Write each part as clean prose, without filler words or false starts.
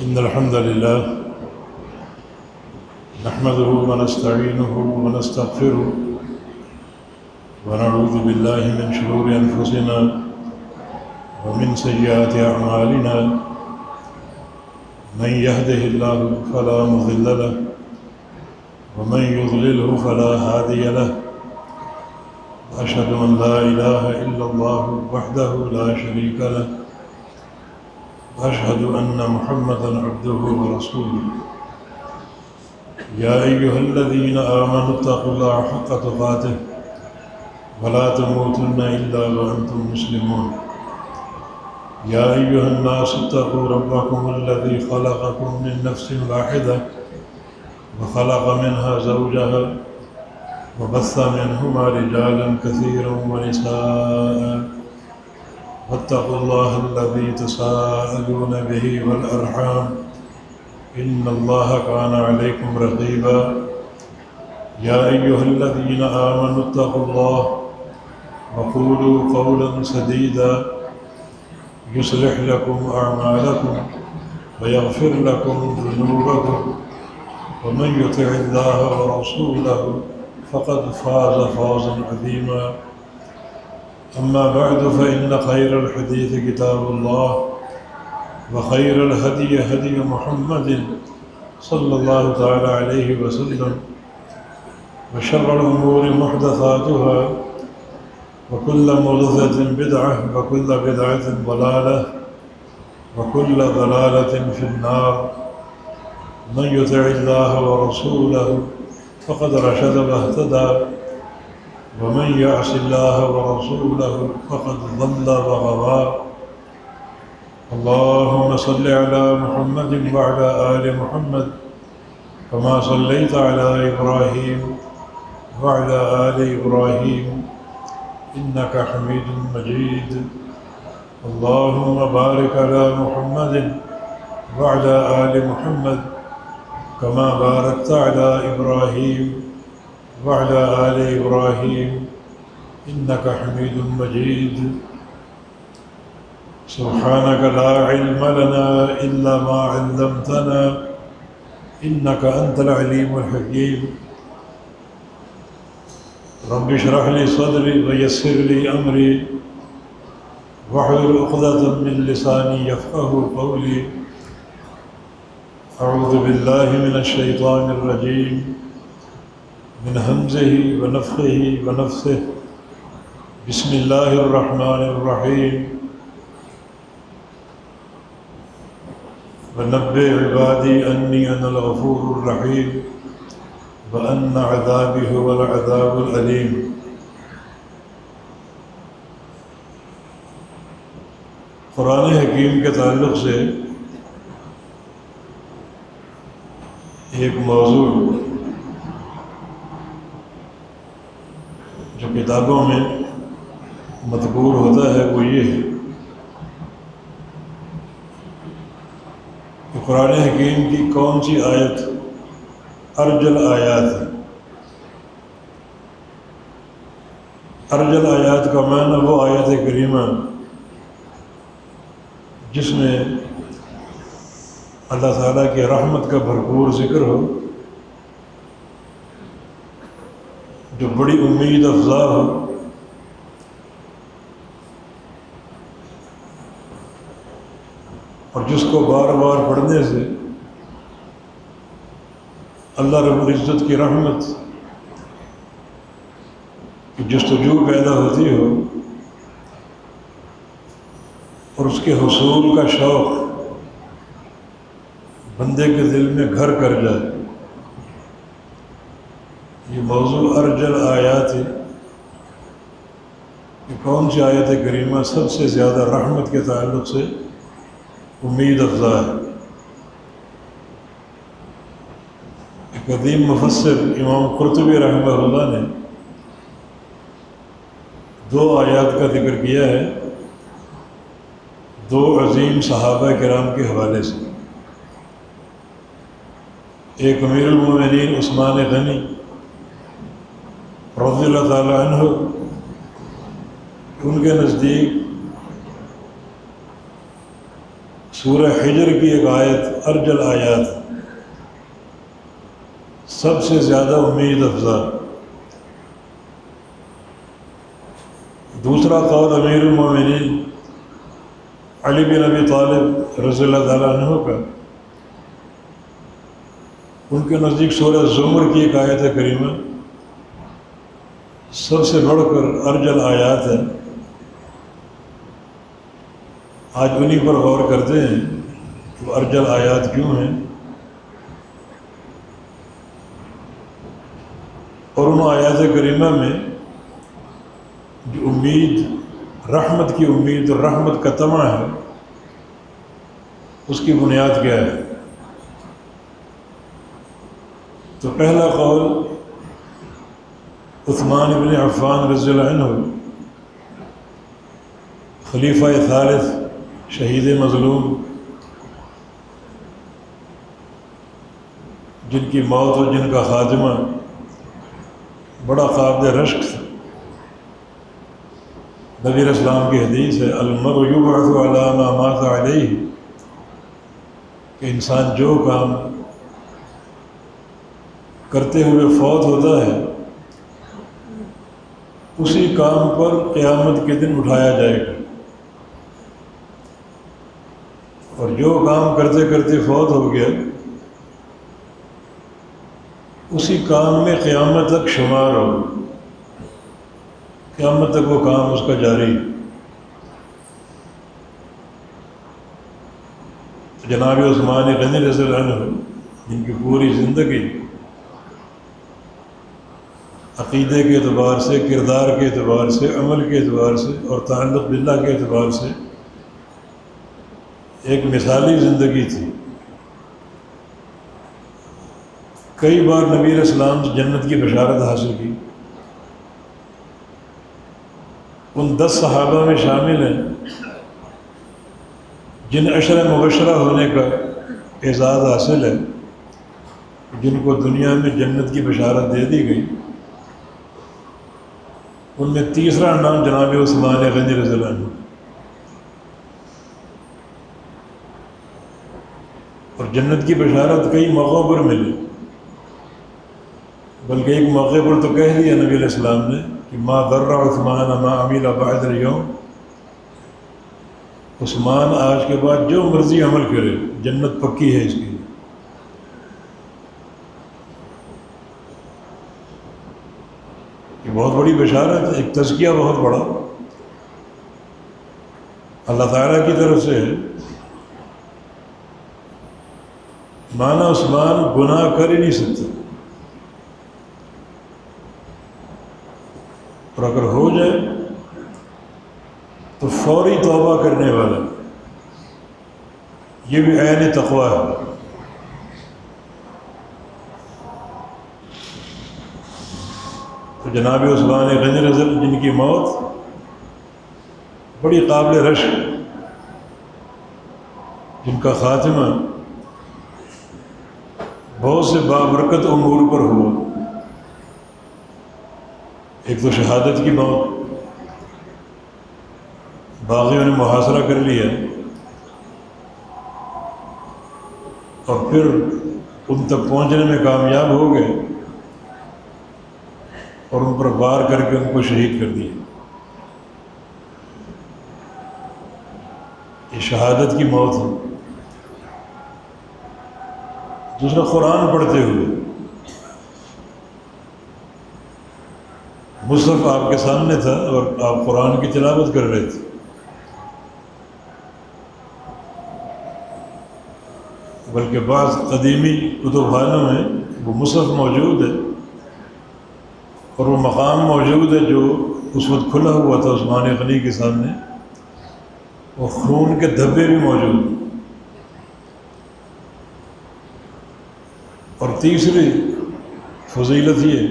إن الحمد لله نحمده ونستعينه ونستغفره ونعوذ بالله من شرور أنفسنا ومن سيئات أعمالنا من يهده الله فلا مضل له ومن يضلله فلا هادي له أشهد أن لا إله إلا الله وحده لا شريك له وأشهد أن محمدًا عبده ورسوله يا أيها الذين آمنوا اتقوا الله حق تقاته ولا تموتن إلا وأنتم مسلمون يا أيها الناس اتقوا ربكم الذي خلقكم من نفس واحدة وخلق منها زوجها وبث منهما رجالا كثيرا ونساء واتقوا الله الذي تساءلون به والأرحام إن الله كان عليكم رقيبا يا أيها الذين آمنوا اتقوا الله وقولوا قولا سديدا يصلح لكم أعمالكم ويغفر لكم ذنوبكم ومن يطع الله ورسوله فقد فاز فوزا عظيما أما بعد فإن خير الحديث كتاب الله وخير الهدي هدي محمد صلى الله تعالى عليه وسلم وشر الأمور محدثاتها وكل محدثة بدعة وكل بدعة ضلالة وكل ضلالة في النار من يطع الله ورسوله فقد رشد واهتدى ومن يعص الله ورسوله فقد ضل وغوى اللهم صل على محمد وعلى آل محمد كما صليت على إبراهيم وعلى آل إبراهيم إنك حميد مجيد اللهم بارك على محمد وعلى آل محمد كما باركت على إبراهيم وعلى آل إبراهيم إنك حميد مجيد سبحانك لا علم لنا إلا ما علمتنا إنك أنت العليم الحكيم رب اشرح لي صدري ويسر لي أمري واحلل عقدة من لساني يفقه قولي أعوذ بالله من الشيطان الرجيم من همزه ونفخه ونفثه بسم الله الرحمن الرحيم ونبئ عبادي أني أنا الغفور الرحيم وأن عذابي هو العذاب الأليم قرآن حکیم کے تعلق سے ایک موضوع جو کتابوں میں مذکور ہوتا ہے وہ یہ ہے کہ قرآن حکیم کی کون سی آیت ارجل آیات ہے۔ ارجل آیات کا معنی وہ آیت کریمہ جس میں اللہ تعالیٰ کی رحمت کا بھرپور ذکر ہو، جو بڑی امید افزا ہو، اور جس کو بار بار پڑھنے سے اللہ رب العزت کی رحمت کی جستجو پیدا ہوتی ہو اور اس کے حصول کا شوق بندے کے دل میں گھر کر جائے۔ یہ موضوع ارجل آیات ہے کہ کون سی آیت کریمہ سب سے زیادہ رحمت کے تعلق سے امید افزا ہے۔ قدیم مفسر امام قرطبی رحمہ اللہ نے دو آیات کا ذکر کیا ہے، دو عظیم صحابہ کرام کے حوالے سے۔ ایک امیر المومنین عثمان غنی رضی اللہ تعالیٰ عنہ، ان کے نزدیک سورہ حجر کی ایک آیت ارجل آیات، سب سے زیادہ امید افزا۔ دوسرا قول امیر المومنین علی بن ابی طالب رضی اللہ تعالیٰ عنہ کا، ان کے نزدیک سورہ زمر کی ایک آیت کریمہ سب سے بڑھ کر ارجل آیات ہے۔ آج انہی پر غور کرتے ہیں وہ ارجل آیات کیوں ہیں، اور ان آیات کریمہ میں جو امید، رحمت کی امید اور رحمت کا طمع ہے، اس کی بنیاد کیا ہے۔ تو پہلا قول عثمان بن عفان رضی اللہ عنہ، خلیفہ ثالث، شہید مظلوم، جن کی موت اور جن کا خاتمہ بڑا قابل رشک تھا۔ نبی علیہ السلام کی حدیث ہے المرء یبعث علی ما مات علیہ، کہ انسان جو کام کرتے ہوئے فوت ہوتا ہے اسی کام پر قیامت کے دن اٹھایا جائے گا، اور جو کام کرتے کرتے فوت ہو گیا اسی کام میں قیامت تک شمار ہو، قیامت تک وہ کام اس کا جاری۔ جناب عثمان غنی رضی اللہ عنہ، جن کی پوری زندگی عقیدے کے اعتبار سے، کردار کے اعتبار سے، عمل کے اعتبار سے اور تعلق باللہ کے اعتبار سے ایک مثالی زندگی تھی۔ کئی بار نبی علیہ السلام سے جنت کی بشارت حاصل کی۔ ان 10 صحابہ میں شامل ہیں جن عشرہ مبشرہ ہونے کا اعزاز حاصل ہے، جن کو دنیا میں جنت کی بشارت دے دی گئی۔ ان میں تیسرا نام جناب عثمان غنی رضی اللہ عنہ، اور جنت کی بشارت کئی موقعوں پر ملی، بلکہ ایک موقع پر تو کہہ دیا نبی علیہ السلام نے کہ ما ضر عثمان ما عمل بعد اليوم، عثمان آج کے بعد جو مرضی عمل کرے جنت پکی ہے اس کی۔ یہ بہت بڑی بشارت ہے، ایک تزکیہ بہت بڑا اللہ تعالیٰ کی طرف سے ہے۔ مانا عثمان گناہ کر ہی نہیں سکتا، اور اگر ہو جائے تو فوری توبہ کرنے والا، یہ بھی عین تقویٰ ہے۔ تو جناب عثمان غنی رضی اللہ عنہ، جن کی موت بڑی قابل رشک، جن کا خاتمہ بہت سے بابرکت امور پر ہوا۔ ایک تو شہادت کی موت، باغیوں نے محاصرہ کر لیا اور پھر ان تک پہنچنے میں کامیاب ہو گئے اور ان پر وار کر کے ان کو شہید کر دیا۔ یہ شہادت کی موت ہے۔ دوسرا قرآن پڑھتے ہوئے، مصحف آپ کے سامنے تھا اور آپ قرآن کی تلاوت کر رہے تھے، بلکہ بعض قدیمی کتب خانوں میں وہ مصحف موجود ہے اور وہ مقام موجود ہے جو اس وقت کھلا ہوا تھا عثمان غنی کے سامنے، وہ خون کے دھبے بھی موجود ہیں۔ اور تیسری فضیلت یہ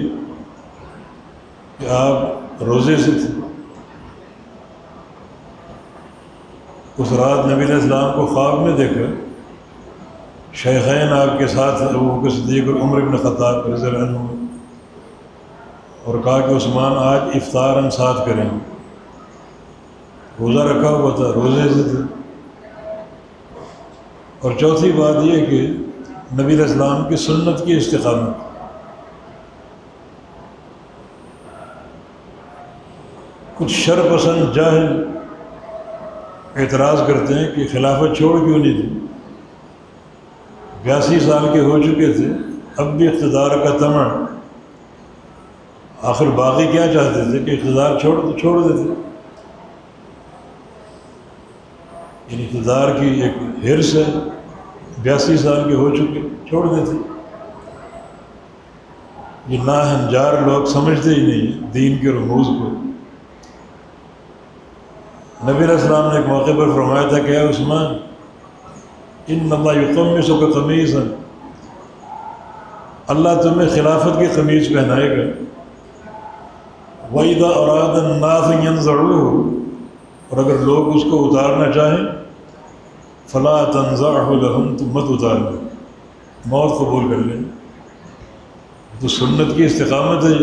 کہ آپ روزے سے تھے، اس رات نبی علیہ السلام کو خواب میں دیکھا، شیخین آپ کے ساتھ ابو بکر صدیق اور عمر بن خطاب رضی اللہ عنہ، اور کہا کہ عثمان آج افطار ساتھ کریں۔ روزہ رکھا ہوا تھا، روزے سے تھے، اور چوتھی بات یہ کہ نبی علیہ السلام کی سنت کی استقامت. کچھ شر پسند جاہل اعتراض کرتے ہیں کہ خلافت چھوڑ کیوں نہیں دی. 82 سال کے ہو چکے تھے، اب بھی اقتدار کا طمع. آخر باقی کیا چاہتے تھے کہ اقتدار چھوڑ دیتے. یعنی اقتدار کی ایک حرص ہے، 82 سال کے ہو چکے، چھوڑ دیتے. یہ ناہنجار لوگ سمجھتے ہی نہیں دین کے رموز کو. نبی علیہ السلام نے ایک موقع پر فرمایا تھا کہ اے عثمان، ان اللہ یقمصک قمیصا، اللہ تمہیں خلافت کی قمیض پہنائے گا. وَإِذَا أَرَادَ النَّاسُ يَنزَعُوهُ، اور اگر لوگ اس کو اتارنا چاہیں فَلَا تَنزَعْهُ لَهُمْ، تم مت اتار لیں، موت قبول کر لیں. تو سنت کی استقامت ہے.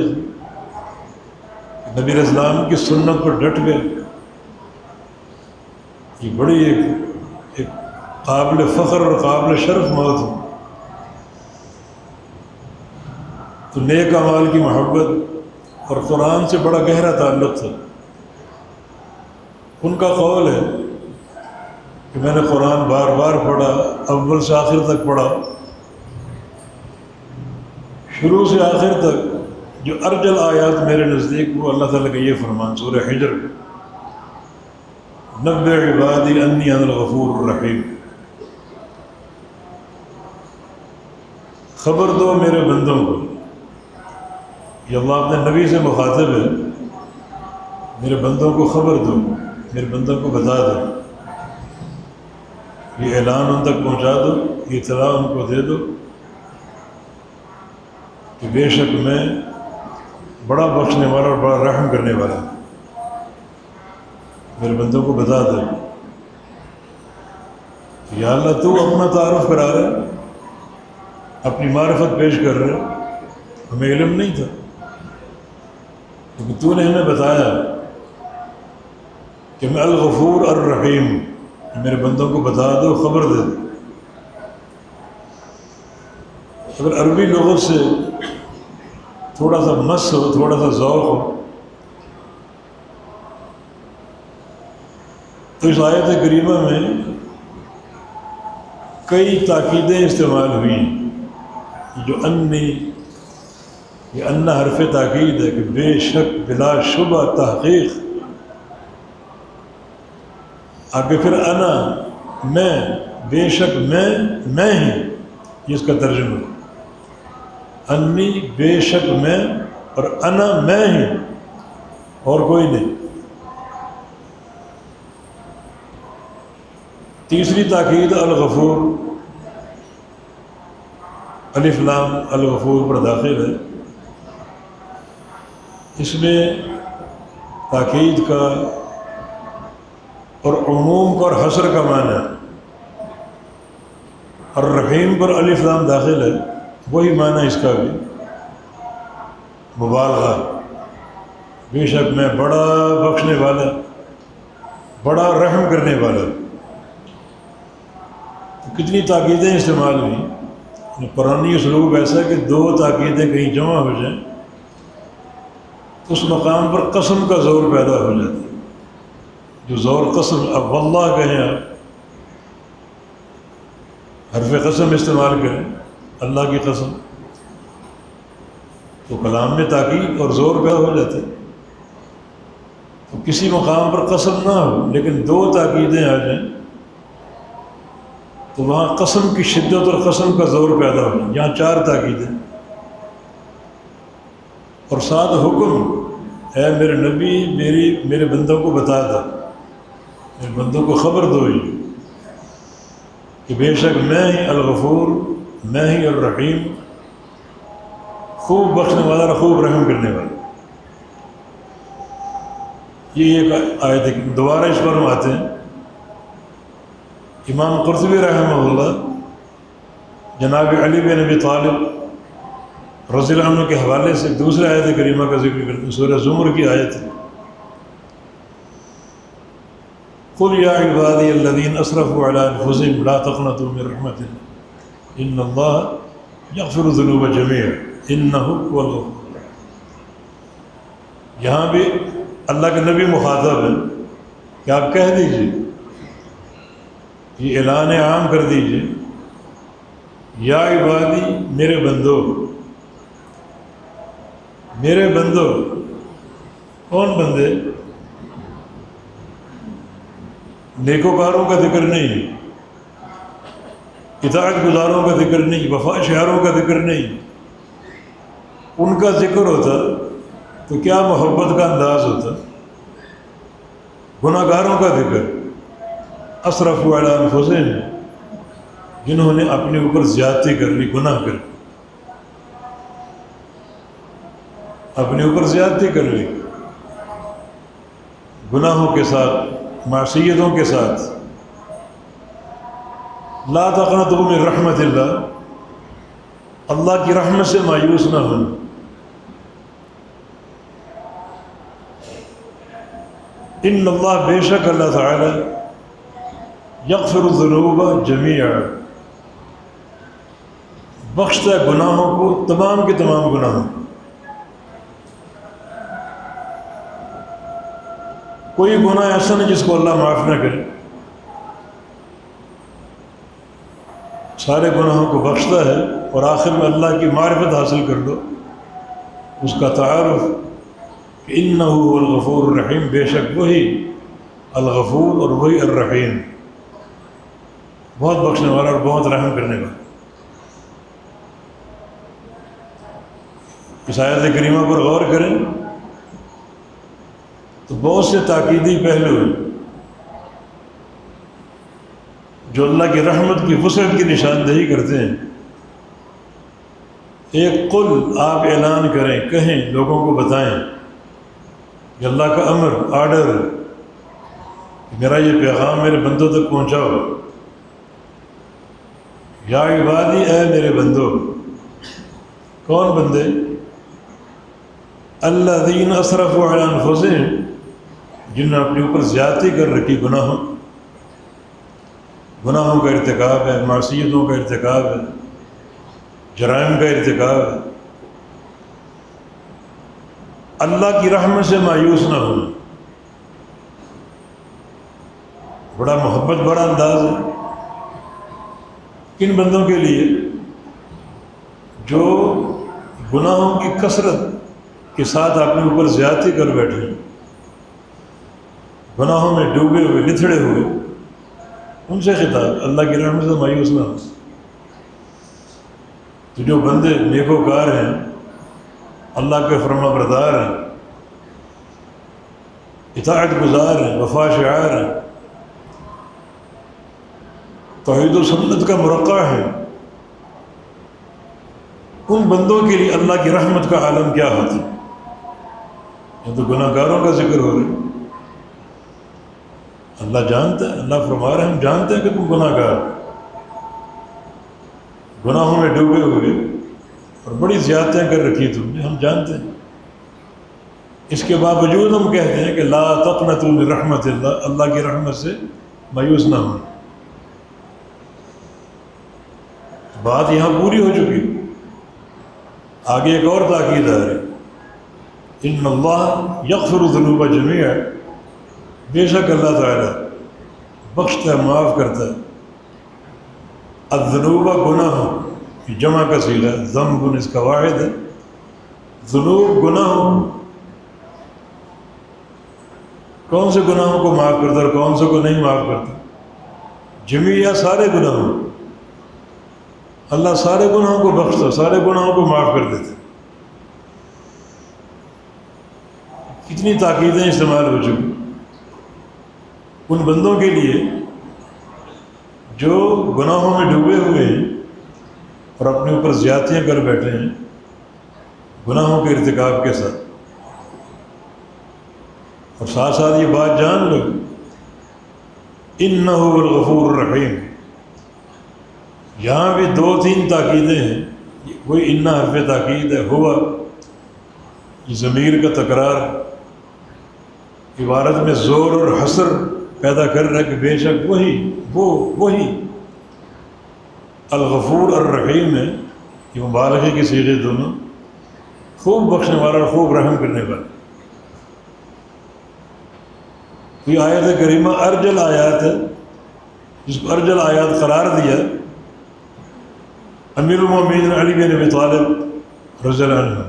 نبی علیہ السلام کی سنت پر ڈٹ گئے. یہ بڑی ایک قابل فخر اور قابل شرف موت ہے. تو نیک اعمال کی محبت اور قرآن سے بڑا گہرا تعلق تھا. ان کا قول ہے کہ میں نے قرآن بار بار پڑھا، اول سے آخر تک پڑھا، شروع سے آخر تک. جو ارجل آیات میرے نزدیک وہ اللہ تعالیٰ کا یہ فرمان سورہ حجر، نبئ عبادی انی انا الغفور الرحیم، خبر دو میرے بندوں کو. یہ اللہ اپنے نبی سے مخاطب ہے، میرے بندوں کو خبر دو، میرے بندوں کو بتا دو، یہ اعلان ان تک پہنچا دو، یہ اطلاع ان کو دے دو کہ بے شک میں بڑا بخشنے والا اور بڑا رحم کرنے والا. میرے بندوں کو بتا دے. یا اللہ تو اپنا تعارف کرا رہے، اپنی معرفت پیش کر رہے، ہمیں علم نہیں تھا، کیونکہ تو نے ہمیں بتایا کہ میں الغفور الرحیم. میرے بندوں کو بتا دو، خبر دے دو. اگر عربی لغت سے تھوڑا سا مس ہو، تھوڑا سا ذوق ہو، تو اس آیت کریمہ میں کئی تاکیدیں استعمال ہوئی. جو انی، یہ ان حرف تاکید ہے کہ بے شک، بلا شبہ، تحقیق. آگے پھر انا، میں، بے شک میں ہی، یہ اس کا ترجمہ. انی، بے شک میں، اور انا، میں ہی، اور کوئی نہیں. تیسری تاکید الغفور، الف لام الغفور پر داخل ہے. اس میں تاکید کا اور عموم کا اور حصر کا معنی ہے. الرحیم پر الف لام داخل ہے، وہی معنی اس کا بھی، مبالغہ. بے شک میں بڑا بخشنے والا، بڑا رحم کرنے والا. کتنی تاکیدیں استعمال ہوئیں. قرآنی اسلوب ایسا ہے کہ دو تاکیدیں کہیں جمع ہو جائیں تو اس مقام پر قسم کا زور پیدا ہو جاتا ہے. جو زور قسم، اب واللہ کہیں، آپ حرف قسم استعمال کریں، اللہ کی قسم، تو کلام میں تاکید اور زور پیدا ہو جاتے ہیں. تو کسی مقام پر قسم نہ ہو لیکن دو تاکیدیں آ جائیں تو وہاں قسم کی شدت اور قسم کا زور پیدا ہو جائے. یہاں 4 تاکیدیں اور 7 حکم. اے میرے نبی، میرے بندوں کو بتا دو، میرے بندوں کو خبر دو یہ کہ بے شک میں ہی الغفور، میں ہی الرحیم، خوب بخشنے والا اور خوب رحم کرنے والا. یہ ایک آیت ہے. دوبارہ اس پر ہم آتے ہیں. امام قرطبی رحمہ اللہ جناب علی بن ابی طالب رضی اللہ عنہ کے حوالے سے دوسرے آیت کریمہ کا ذکر کرتے ہیں. سورہ زمر کی آیت ہے. قل یا عبادی الذین اسرفوا علی انفسہم لا تقنطوا من رحمۃ اللہ ان اللہ یغفر الذنوب جميعا انہ هو الغفور الرحیم۔ یہاں بھی اللہ کے نبی مخاطب ہیں کہ آپ کہہ دیجیے، یہ اعلان عام کر دیجیے، یا عبادی میرے بندو، میرے بندو۔ کون بندے؟ نیکوکاروں کا ذکر نہیں، اطاعت گزاروں کا ذکر نہیں، وفا شعاروں کا ذکر نہیں۔ ان کا ذکر ہوتا تو کیا محبت کا انداز ہوتا۔ گناہ گاروں کا ذکر، اسرفوا علی انفسہم، جنہوں نے اپنے اوپر زیادتی کر لی، گناہ کر لی، اپنے اوپر زیادتی کر لی، گناہوں کے ساتھ، معصیتوں کے ساتھ۔ لا تقنطوا من رحمت اللہ، اللہ کی رحمت سے مایوس نہ ہونا۔ ان اللہ، بے شک اللہ تعالی، یغفر الذنوب جميعا، بخشتا ہے گناہوں کو، تمام کے تمام گناہوں کو۔ کوئی گناہ ایسا نہیں جس کو اللہ معاف نہ کرے، سارے گناہوں کو بخشتا ہے۔ اور آخر میں اللہ کی معرفت حاصل کر لو، اس کا تعارف کہ انہ هو الغفور الرحیم، بے شک وہی الغفور اور وہی الرحیم، بہت بخشنے والا اور بہت رحم کرنے والا۔ اس آیت کریمہ پر غور کریں تو بہت سے تاکیدی پہلو ہیں جو اللہ کی رحمت کی وسعت کی نشاندہی کرتے ہیں۔ ایک قل، آپ اعلان کریں، کہیں، لوگوں کو بتائیں کہ اللہ کا امر، آرڈر ہے کہ میرا یہ پیغام میرے بندوں تک پہنچاؤ۔ یا عبادی، اے میرے بندو۔ کون بندے؟ الذین اسرفوا علی انفسہم، جنہوں نے اپنے اوپر زیادتی کر رکھی، گناہوں کا ارتکاب ہے، معصیتوں کا ارتکاب ہے، جرائم کا ارتکاب ہے۔ اللہ کی رحمت سے مایوس نہ ہونا، بڑا محبت بڑا انداز ہے کن بندوں کے لیے؟ جو گناہوں کی کثرت کے ساتھ اپنے اوپر زیادتی کر بیٹھے ہیں، گناہوں میں ڈوبے ہوئے، لتھڑے ہوئے، ان سے خطاب، اللہ کی رحمت سے مایوس نہ ہو۔ تو جو بندے نیکوکار ہیں، اللہ کے فرما بردار ہیں، اطاعت گزار ہیں، وفا شعار ہیں، توحید و سنت کا مرقع ہے، ان بندوں کے لیے اللہ کی رحمت کا عالم کیا ہوتا ہے؟ یہ تو گناہ گاروں کا ذکر ہو رہا ہے۔ اللہ جانتا ہے، اللہ فرما رہے ہیں، ہم جانتے ہیں کہ تم گناہ گار، گناہوں میں ڈوبے ہوئے اور بڑی زیادتیاں کر رکھی تم نے، ہم جانتے ہیں۔ اس کے باوجود ہم کہتے ہیں کہ لا تقنطوا من رحمت اللہ، اللہ کی رحمت سے مایوس نہ ہونا۔ بات یہاں پوری ہو چکی، آگے ایک اور تاکید آ رہی، ان اللہ یغفر الذنوب جميعا، بے شک اللہ تعالیٰ بخشتا ہے، معاف کرتا ہے۔ الذنوب، گناہ، جمع کا صیغہ ہے، ذنب اس کا واحد ہے، ذنوب گناہ۔ کون سے گناہوں کو معاف کرتا ہے اور کون سے کو نہیں معاف کرتا؟ جميعا، سارے گناہوں، اللہ سارے گناہوں کو بخشتا، سارے گناہوں کو معاف کر دیتا۔ کتنی تاکیدیں استعمال ہو چکی ان بندوں کے لیے جو گناہوں میں ڈوبے ہوئے ہیں اور اپنے اوپر زیادتیاں کر بیٹھے ہیں گناہوں کے ارتکاب کے ساتھ۔ اور ساتھ ساتھ یہ بات جان لو، انہ هو الغفور الرحیم۔ یہاں بھی دو تین تاکیدیں ہیں، کوئی انہ حرف تاکید ہے، ہوا ضمیر کا تکرار، عبارت میں زور اور حصر پیدا کر رہا ہے کہ بے شک وہی الغفور الرحیم ہے، یہ مبالغے کی صیغے دونوں، خوب بخشنے والا اور خوب رحم کرنے والا۔ یہ آیت کریمہ ارجل آیات ہے، جس کو ارجل آیات قرار دیا امیر المومنین علی بن ابی طالب رضی اللہ عنہ۔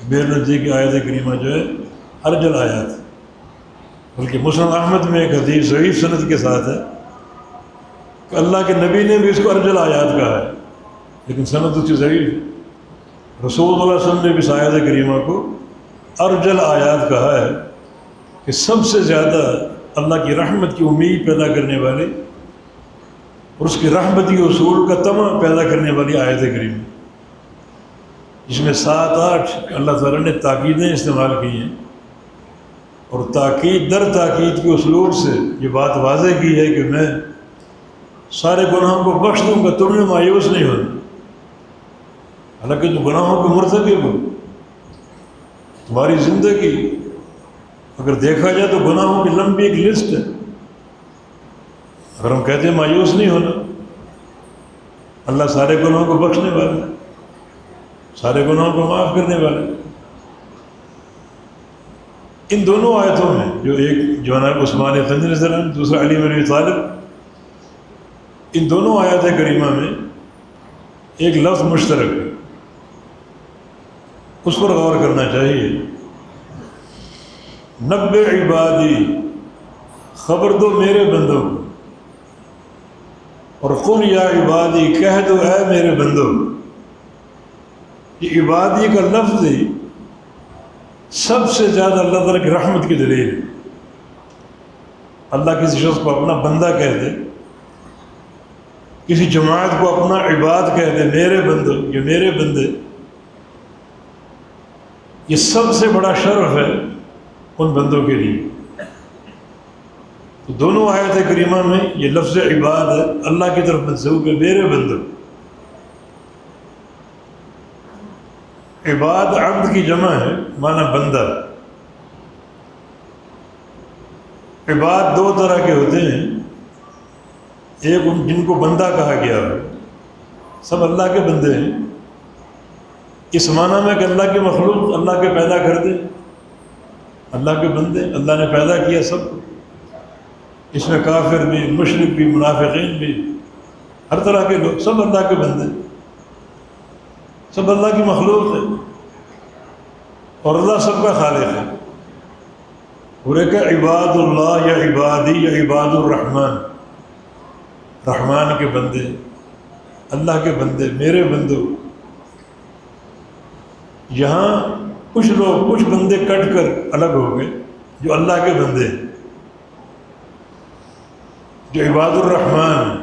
بیر نجی کی آیت کریمہ جو ہے ارجل آیات ہے، بلکہ مسند احمد میں ایک حدیث ضعیف سند کے ساتھ ہے کہ اللہ کے نبی نے بھی اس کو ارجل آیات کہا ہے، لیکن سند اس کی ضعیف ہے۔ رسول اللہ علیہ وسلم نے بھی اس آیت کریمہ کو ارجل آیات کہا ہے کہ سب سے زیادہ اللہ کی رحمت کی امید پیدا کرنے والے اور اس کی رحمتی اصول کا طمع پیدا کرنے والی آیت کریمہ، جس میں 7-8 اللہ تعالیٰ نے تاکیدیں استعمال کی ہیں، اور تاکید در تاکید کے اسلوب سے یہ بات واضح کی ہے کہ میں سارے گناہوں کو بخش دوں گا، تم نے مایوس نہیں ہونا۔ حالانکہ جو گناہوں کے مرتکب ہو، تمہاری زندگی اگر دیکھا جائے تو گناہوں کی لمبی ایک لسٹ ہے۔ اگر ہم کہتے ہیں مایوس نہیں ہونا، اللہ سارے گناہوں کو بخشنے والا ہے، سارے گناہوں کو معاف کرنے والا ہے۔ ان دونوں آیتوں میں جو ایک جناب عثمان غنی رضی اللہ عنہ، دوسرا علی بن ابی طالب، ان دونوں آیات کریمہ میں ایک لفظ مشترک ہے، اس پر غور کرنا چاہیے۔ نبئ عبادی، خبر دو میرے بندوں کو، اور قل یا عبادی، کہہ دو اے میرے بندوں۔ یہ عبادی کا لفظ ہی سب سے زیادہ اللہ تعالیٰ کی رحمت کی دلیل ہے۔ اللہ کسی شخص کو اپنا بندہ کہہ دے، کسی جماعت کو اپنا عباد کہہ دے، میرے بندوں، یہ میرے بندے، یہ سب سے بڑا شرف ہے ان بندوں کے لیے۔ تو دونوں آیت کریمہ میں یہ لفظ عباد ہے، اللہ کی طرف منسوب ہے، میرے بندوں۔ عباد عبد کی جمع ہے، معنی بندہ۔ عباد دو طرح کے ہوتے ہیں، ایک جن کو بندہ کہا گیا ہے، سب اللہ کے بندے ہیں، اس معنی میں کہ اللہ کے مخلوق، اللہ کے پیدا کر دے، اللہ کے بندے، اللہ نے پیدا کیا سب کو، اس میں کافر بھی، مشرک بھی، منافقین بھی، ہر طرح کے لوگ، سب اللہ کے بندے، سب اللہ کی مخلوق ہے، اور اللہ سب کا خالق ہے۔ اور ایک عباد اللہ یا عبادی یا عباد الرحمن، رحمان کے بندے، اللہ کے بندے، میرے بندو۔ یہاں کچھ لوگ، کچھ بندے کٹ کر الگ ہو گئے جو اللہ کے بندے ہیں، جو عباد الرحمن۔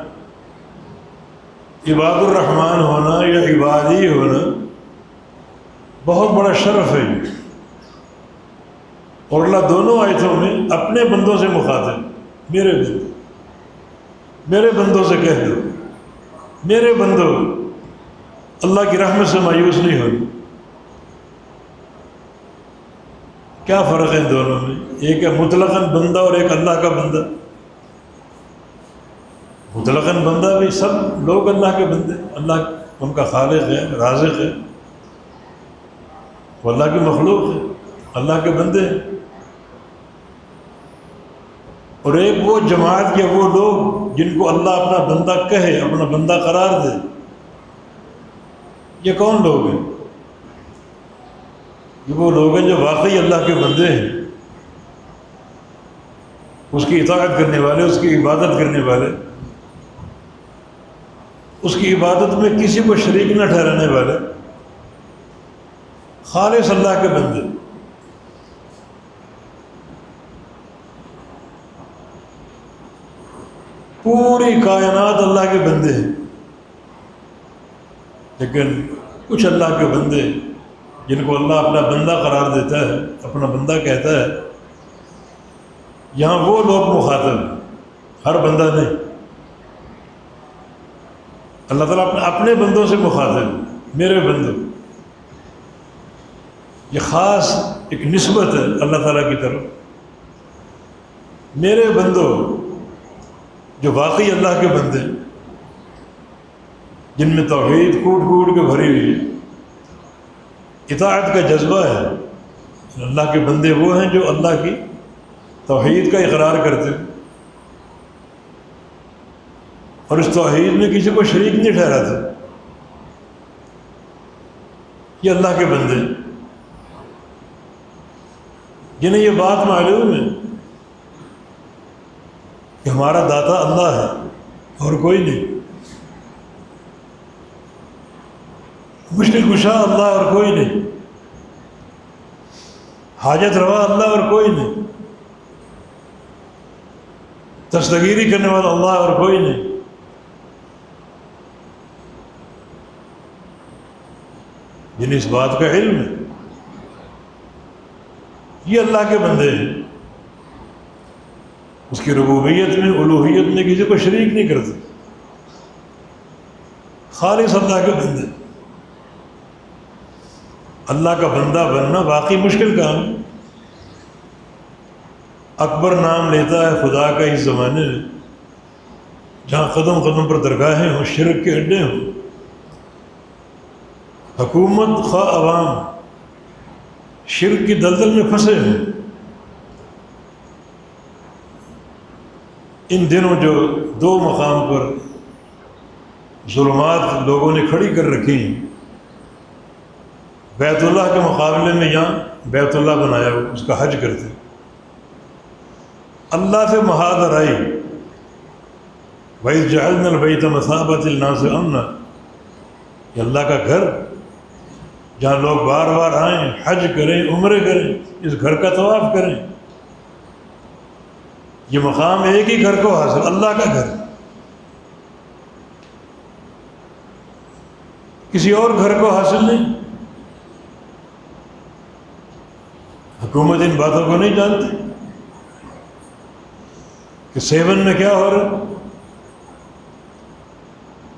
عباد الرحمن ہونا یا عبادی ہونا بہت بڑا شرف ہے، اور اللہ دونوں آیتوں میں اپنے بندوں سے مخاطب، میرے بندے، میرے بندوں سے کہہ دو، میرے بندو، اللہ کی رحمت سے مایوس نہیں ہونا۔ کیا فرق ہے ان دونوں میں؟ ایک ہے مطلقاً بندہ اور ایک اللہ کا بندہ۔ مطلقاً بندہ بھی سب لوگ اللہ کے بندے، اللہ ان کا خالق ہے، رازق ہے، وہ اللہ کی مخلوق ہے، اللہ کے بندے ہیں۔ اور ایک وہ جماعت یا وہ لوگ جن کو اللہ اپنا بندہ کہے، اپنا بندہ قرار دے، یہ کون لوگ ہیں؟ یہ وہ لوگ ہیں جو واقعی اللہ کے بندے ہیں، اس کی اطاعت کرنے والے، اس کی عبادت کرنے والے، اس کی عبادت میں کسی کو شریک نہ ٹھہرانے والے، خالص اللہ کے بندے۔ پوری کائنات اللہ کے بندے ہیں، لیکن کچھ اللہ کے بندے جن کو اللہ اپنا بندہ قرار دیتا ہے، اپنا بندہ کہتا ہے، یہاں وہ لوگ مخاطب ہیں، ہر بندہ نہیں۔ اللہ تعالیٰ اپنے بندوں سے مخاطب ہے، میرے بندوں۔ یہ خاص ایک نسبت ہے اللہ تعالیٰ کی طرف، میرے بندو جو واقعی اللہ کے بندے، جن میں توحید کوٹ کوٹ کے بھری ہوئی ہے، اطاعت کا جذبہ ہے، اللہ کے بندے وہ ہیں جو اللہ کی توحید کا اقرار کرتے ہیں اور اس توحید میں کسی کو شریک نہیں ٹھہراتے، یہ اللہ کے بندے ہیں، جنہیں یہ بات معلوم ہے کہ ہمارا داتا اللہ ہے اور کوئی نہیں، مشکل کشا اللہ اور کوئی نہیں، حاجت روا اللہ اور کوئی نہیں، دستگیری کرنے والا اللہ اور کوئی نہیں۔ جنہیں اس بات کا علم ہے یہ اللہ کے بندے ہیں، اس کی ربوبیت میں الوہیت میں کسی کو شریک نہیں کرتے، خالص اللہ کے بندے۔ اللہ کا بندہ بننا واقعی مشکل کام ہے۔ اکبر نام لیتا ہے خدا کا اس زمانے میں جہاں قدم قدم پر درگاہیں ہوں، شرک کے اڈے ہوں، حکومت خواہ عوام شرک کی دلدل میں پھنسے ہیں۔ ان دنوں جو دو مقام پر ظلمات لوگوں نے کھڑی کر رکھی ہیں، بیت اللہ کے مقابلے میں یہاں بیت اللہ بنایا ہو، اس کا حج کرتے، اللہ سے محاذ آئی، وَإِذْ جَعَلْنَا الْبَيْتَ مَثَابَةً لِلنَّاسِ وَأَمْنًا، یہ اللہ کا گھر جہاں لوگ بار بار آئیں، حج کریں، عمرے کریں، اس گھر کا طواف کریں۔ یہ مقام ایک ہی گھر کو حاصل، اللہ کا گھر، کسی اور گھر کو حاصل نہیں۔ حکومت ان باتوں کو نہیں جانتی کہ سیون میں کیا ہو رہا ہے،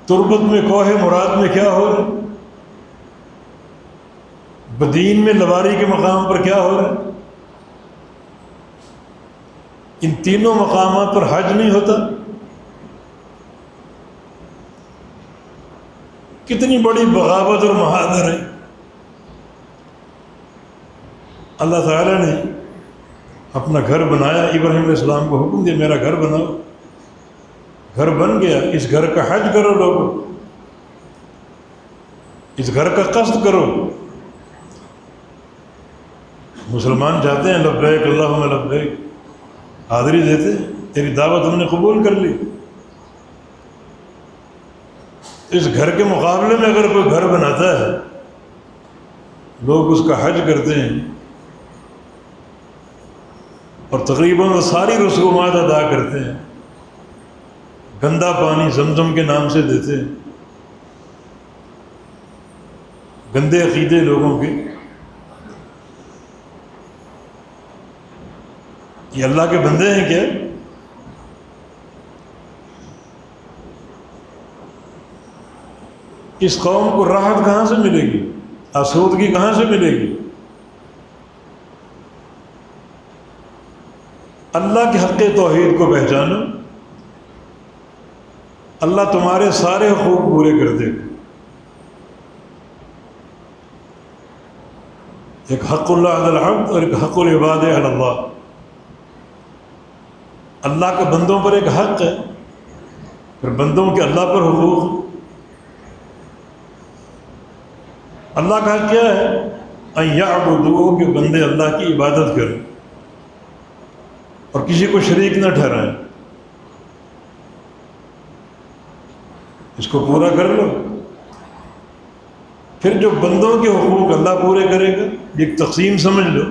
تربت میں کوہ مراد میں کیا ہو رہا ہے، بدین میں لواری کے مقام پر کیا ہو رہا ہے۔ ان تینوں مقامات پر حج نہیں ہوتا، کتنی بڑی بغاوت اور محاذر ہے۔ اللہ تعالیٰ نے اپنا گھر بنایا، ابراہیم علیہ السلام کو حکم دیا میرا گھر بناؤ، گھر بن گیا، اس گھر کا حج کرو، لوگوں اس گھر کا قصد کرو۔ مسلمان جاتے ہیں لبیک اللہم لبیک، حاضری دیتے ہیں، تیری دعوت ہم نے قبول کر لی۔ اس گھر کے مقابلے میں اگر کوئی گھر بناتا ہے، لوگ اس کا حج کرتے ہیں اور تقریباً وہ ساری رسومات ادا کرتے ہیں، گندا پانی زمزم کے نام سے دیتے ہیں، گندے عقیدے لوگوں کے، یہ اللہ کے بندے ہیں کیا؟ اس قوم کو راحت کہاں سے ملے گی، آسودگی کہاں سے ملے گی؟ اللہ کے حق توحید کو پہچانو، اللہ تمہارے سارے حقوق پورے کر دے گا۔ ایک حق اللہ علی العبد اور ایک حق العباد علی اللہ۔ اللہ کے بندوں پر ایک حق ہے، پھر بندوں کے اللہ پر حقوق۔ اللہ کا حق کیا ہے؟ ان یعبدوہ، کہ بندے اللہ کی عبادت کریں اور کسی کو شریک نہ ٹھہرائیں۔ اس کو پورا کر لو، پھر جو بندوں کے حقوق اللہ پورے کرے گا۔ ایک تقسیم سمجھ لو،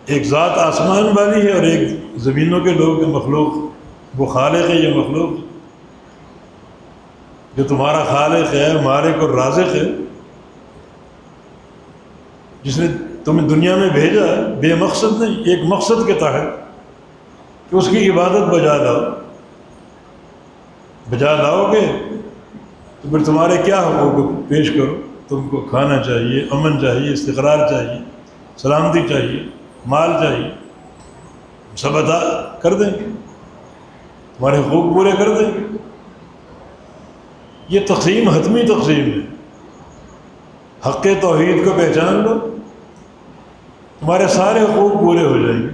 ایک ذات آسمان والی ہے اور ایک زمینوں کے لوگ مخلوق۔ وہ خالق ہے، یہ مخلوق جو تمہارا خالق ہے، مالک اور رازق ہے، جس نے تمہیں دنیا میں بھیجا بے مقصد نہیں، ایک مقصد کے تحت کہ اس کی عبادت بجا لاؤ گے تو پھر تمہارے کیا حقوق پیش کرو۔ تم کو کھانا چاہیے، امن چاہیے، استقرار چاہیے، سلامتی چاہیے، مال چاہیے، سب ادا کر دیں گے، تمہارے حقوق پورے کر دیں گے۔ یہ تقسیم حتمی تقسیم ہے۔ حق توحید کو پہچان لو، تمہارے سارے حقوق پورے ہو جائیں گے۔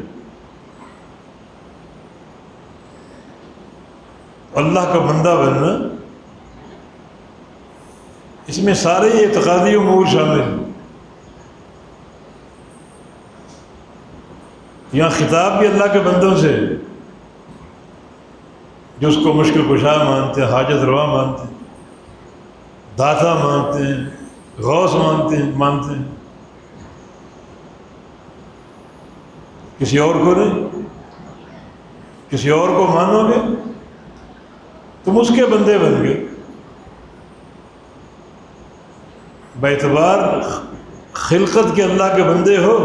اللہ کا بندہ بننا، اس میں سارے اعتقادی امور شامل ہیں۔ یہاں خطاب بھی اللہ کے بندوں سے ہے، جو اس کو مشکل کشا مانتے ہیں، حاجت روا مانتے ہیں، داتا مانتے ہیں، غوث مانتے ہیں، کسی اور کو نہیں۔ کسی اور کو مانو گے تم اس کے بندے بن گئے، باعتبار خلقت کے اللہ کے بندے ہو،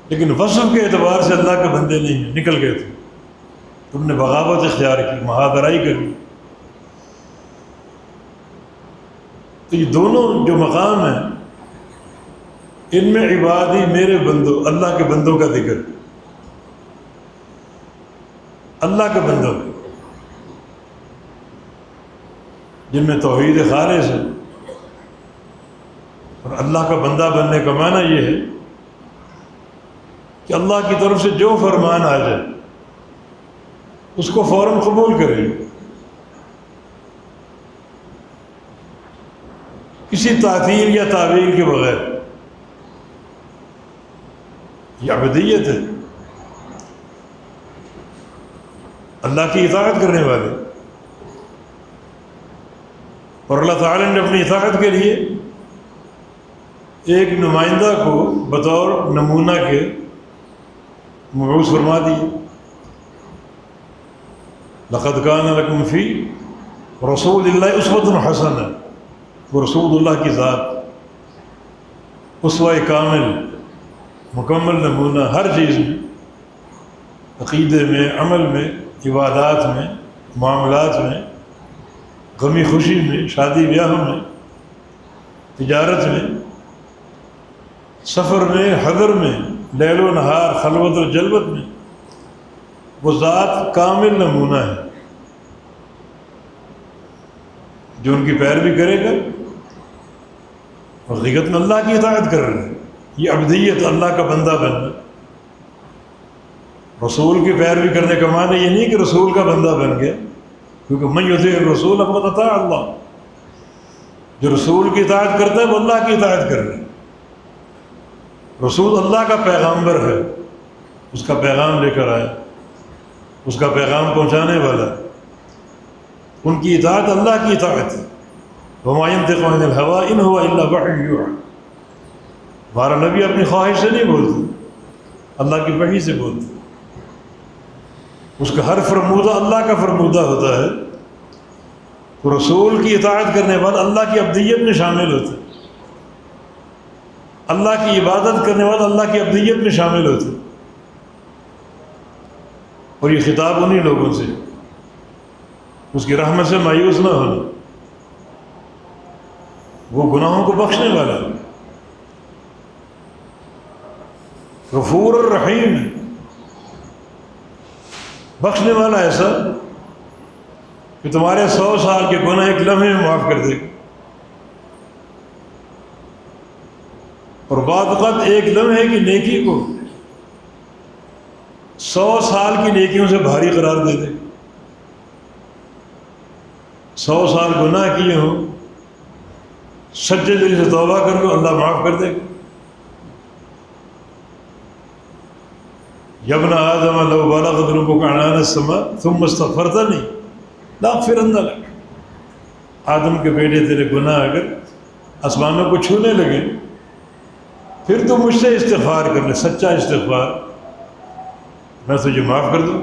لیکن وصف کے اعتبار سے اللہ کے بندے نہیں ہیں، نکل گئے تم نے بغاوت اختیار کی، مہادرائی کری۔ تو یہ دونوں جو مقام ہیں، ان میں عبادی میرے بندوں، اللہ کے بندوں کا ذکر، اللہ کے بندوں جن میں توحید خالص ہے۔ اور اللہ کا بندہ بننے کا معنی یہ ہے کہ اللہ کی طرف سے جو فرمان آ جائے اس کو فوراً قبول کریں، کسی تعطیل یا تعویل کے بغیر۔ یہ عبودیت ہے، اللہ کی اطاعت کرنے والے۔ اور اللہ تعالیٰ نے اپنی اطاعت کے لیے ایک نمائندہ کو بطور نمونہ کے مبعوث فرما دی۔ لقد کان لکم فی رسول اللہ اسوۃ حسنہ، وہ رسول اللہ کی ذات، اسوہ کامل، مکمل نمونہ، ہر چیز میں، عقیدے میں، عمل میں، عبادات میں، معاملات میں، غمی خوشی میں، شادی بیاہ میں، تجارت میں، سفر میں، حضر میں، لیل و نہار، خلوت و جلوت میں، وہ ذات کامل نمونہ ہے۔ جو ان کی پیروی کرے گا اور حقیقت میں اللہ کی اطاعت کر رہے ہیں، یہ عبدیت، اللہ کا بندہ بننا۔ رسول کی پیروی کرنے کا معنی یہ نہیں کہ رسول کا بندہ بن گیا، کیونکہ من یطیع الرسول فقد اطاع اللہ، جو رسول کی اطاعت کرتا ہے وہ اللہ کی اطاعت کر رہا ہے۔ رسول اللہ کا پیغامبر ہے، اس کا پیغام لے کر آیا، اس کا پیغام پہنچانے والا ہے، ان کی اطاعت اللہ کی اطاعت ہے۔ وما ينطق عن الهوى ان هو الا وحی یوحی، ہمارا نبی اپنی خواہش سے نہیں بولتا، اللہ کی وحی سے بولتا، اس کا ہر فرمودہ اللہ کا فرمودہ ہوتا ہے۔ تو رسول کی اطاعت کرنے والا اللہ کی عبدیت میں شامل ہوتا ہے، اللہ کی عبادت کرنے والا اللہ کی عبدیت میں شامل ہوتا ہے۔ اور یہ خطاب انہی لوگوں سے، اس کی رحمت سے مایوس نہ ہونا، وہ گناہوں کو بخشنے والا ہے، غفور الرحیم ہے، بخشنے والا ایسا کہ تمہارے 100 سال کے گناہ ایک لمحے میں معاف کر دے گا، اور بعض اوقات ایک لمحے کی نیکی کو 100 سال کی نیکیوں سے بھاری قرار دے دے۔ 100 سال گناہ کیے ہوں، سچے دل سے توبہ کر لو، اللہ معاف کر دے گا۔ یا ابن آدم لو بلغت ذنوبک عنان السماء ثم استغفرتنی لاغفرن لک، آدم کے بیٹے تیرے گناہ اگر آسمانوں کو چھونے لگے پھر تو مجھ سے استغفار کر لے، سچا استغفار، میں تجھے معاف کر دوں۔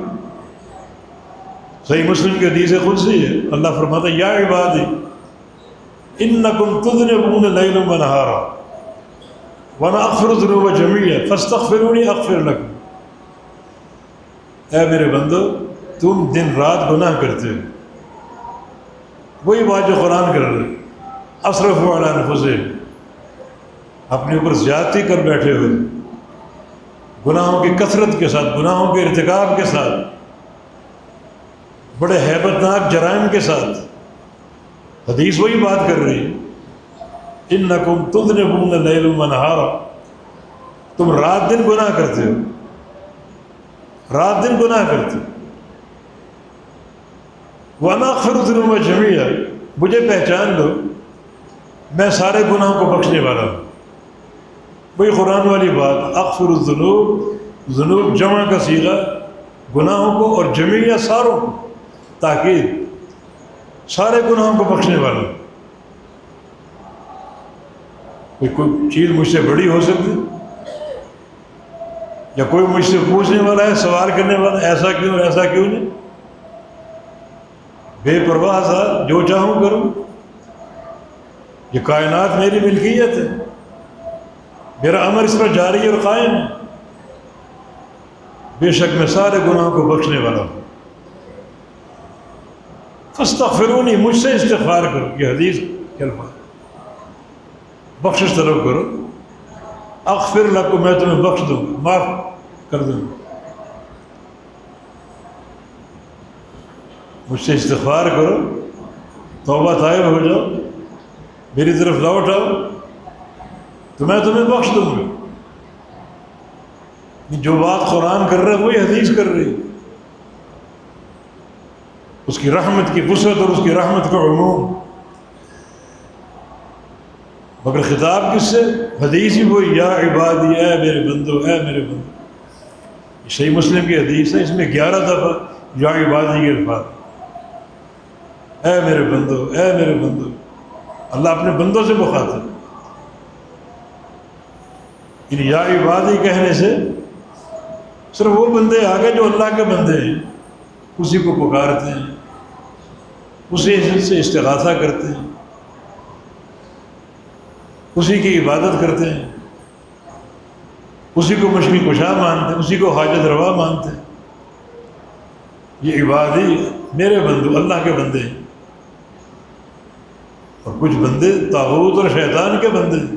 صحیح مسلم کی حدیث قدسی ہے، اللہ فرماتا ہے یا عبادی انکم تذنبون لیلا ونہارا وانا اغفر الذنوب جميعا فاستغفرونی اغفر لکم۔ اے میرے بندو، تم دن رات گناہ کرتے ہو، وہی بات جو قرآن کر رہے، اسرفوا علی انفسہم، اپنے اوپر زیادتی کر بیٹھے ہوئے، گناہوں کی کثرت کے ساتھ، گناہوں کے ارتکاب کے ساتھ، بڑے ہیبت ناک جرائم کے ساتھ۔ حدیث وہی بات کر رہی ہے، انکم تذنبون لیلا ونہارا، تم رات دن گناہ کرتے ہو، رات دن گناہ کرتے ہو۔ وَأَنَا أَغْفِرُ الذُّنُوبَ جَمِيعًا، مجھے پہچان لو میں سارے گناہوں کو بخشنے والا ہوں۔ وہی قرآن والی بات، اغفر الذنوب، ذنوب جمع کا صیغہ، گناہوں کو، اور جمیع ساروں کو، تاکید، سارے گناہوں کو بخشنے والا ہوں۔ کوئی چیز مجھ سے بڑی ہو سکتی، یا کوئی مجھ سے پوچھنے والا ہے، سوال کرنے والا ہے، ایسا کیوں اور ایسا کیوں نہیں؟ بے پرواہ تھا، جو چاہوں کروں، یہ کائنات میری ملکیت ہے، میرا امر اس پر جاری اور قائم ہے، بے شک میں سارے گناہوں کو بخشنے والا ہوں۔ فاستغفرونی، مجھ سے استغفار کرو، یہ حدیث کے الفاظ، بخشش طلب کرو، اغفر لکم، میں تمہیں بخش دوں گا، معاف کر دوں گا۔ مجھ سے استغفار کرو، توبہ طائب ہو جاؤ، میری طرف لوٹ آؤ، تو میں تمہیں بخش دوں گا۔ جو بات قرآن کر رہا ہے وہی حدیث کر رہی ہے، اس کی رحمت کی وسعت اور اس کی رحمت کا عموم، مگر خطاب کس سے؟ حدیث ہی وہی، یا عبادی، اے میرے بندو، اے میرے بندو۔ یہ صحیح مسلم کی حدیث ہے، اس میں 11 دفعہ یا عبادی کے الفاظ، اے میرے بندو، اے میرے بندو۔ اللہ اپنے بندوں سے مخاطب، یا عبادی کہنے سے صرف وہ بندے آگے جو اللہ کے بندے ہیں، اسی کو پکارتے ہیں، اسی سے استغاثہ کرتے ہیں، اسی کی عبادت کرتے ہیں، اسی کو مشکل کشا مانتے ہیں، اسی کو حاجت روا مانتے ہیں۔ یہ عبادی، میرے بندو، اللہ کے بندے ہیں۔ اور کچھ بندے طاغوت اور شیطان کے بندے ہیں،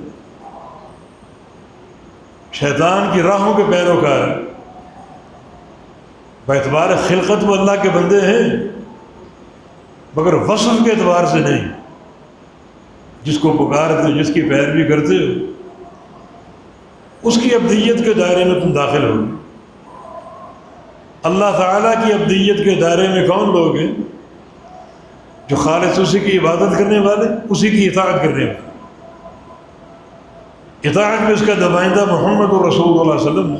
شیطان کی راہوں کے پیروکار ہیں۔ باعتبار خلقت وہ اللہ کے بندے ہیں، مگر وصف کے اعتبار سے نہیں۔ جس کو پکارتے ہو، جس کی پیروی کرتے ہو، اس کی ابدیت کے دائرے میں تم داخل ہو۔ اللہ تعالیٰ کی ابدیت کے دائرے میں کون لوگ ہیں؟ جو خالص اسی کی عبادت کرنے والے، اسی کی اطاعت کرنے والے۔ اطاعت میں اس کا نمائندہ محمد رسول اللہ علیہ وسلم ہے،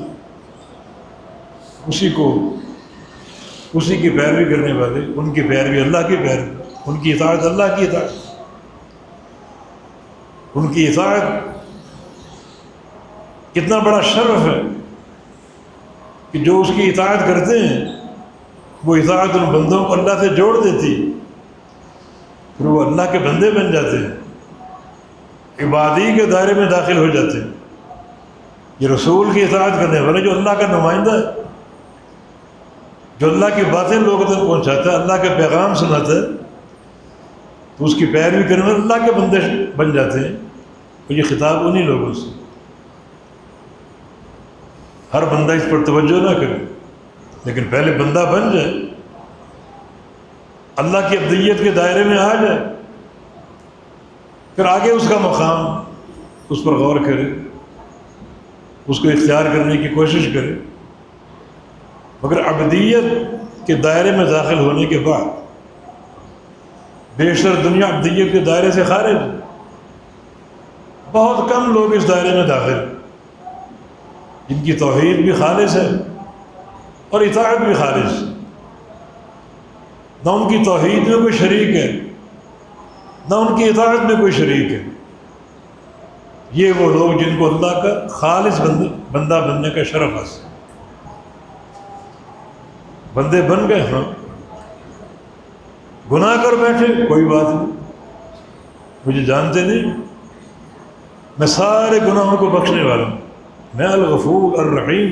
اسی کی پیروی کرنے والے، ان کی پیروی اللہ کی پیروی، ان کی اطاعت اللہ کی اطاعت، ان کی اطاعت کتنا بڑا شرف ہے کہ جو اس کی اطاعت کرتے ہیں، وہ اطاعت ان بندوں کو اللہ سے جوڑ دیتی، پھر وہ اللہ کے بندے بن جاتے ہیں، عبادی کے دائرے میں داخل ہو جاتے ہیں۔ یہ رسول کی اطاعت کرنے والے، جو اللہ کا نمائندہ ہے، جو اللہ کی باتیں لوگوں تک پہنچاتا ہے، اللہ کے پیغام سناتا ہے، تو اس کی پیروی کرنے والے اللہ کے بندے بن جاتے ہیں۔ اور یہ خطاب انہی لوگوں سے، ہر بندہ اس پر توجہ نہ کرے، لیکن پہلے بندہ بن جائے، اللہ کی ابدیت کے دائرے میں آ جائے، پھر آگے اس کا مقام، اس پر غور کرے، اس کو اختیار کرنے کی کوشش کرے۔ مگر عبدیت کے دائرے میں داخل ہونے کے بعد بیشتر دنیا عبدیت کے دائرے سے خارج ہے۔ بہت کم لوگ اس دائرے میں داخل، جن کی توحید بھی خالص ہے اور اطاعت بھی خالص ہے، نہ ان کی توحید میں کوئی شریک ہے، نہ ان کی اطاعت میں کوئی شریک ہے۔ یہ وہ لوگ جن کو اللہ کا خالص بندہ بننے کا شرف حاصل، بندے بن گئے، ہاں گناہ کر بیٹھے، کوئی بات نہیں، مجھے جانتے نہیں، میں سارے گناہوں کو بخشنے والا ہوں، میں الغفور الرحیم،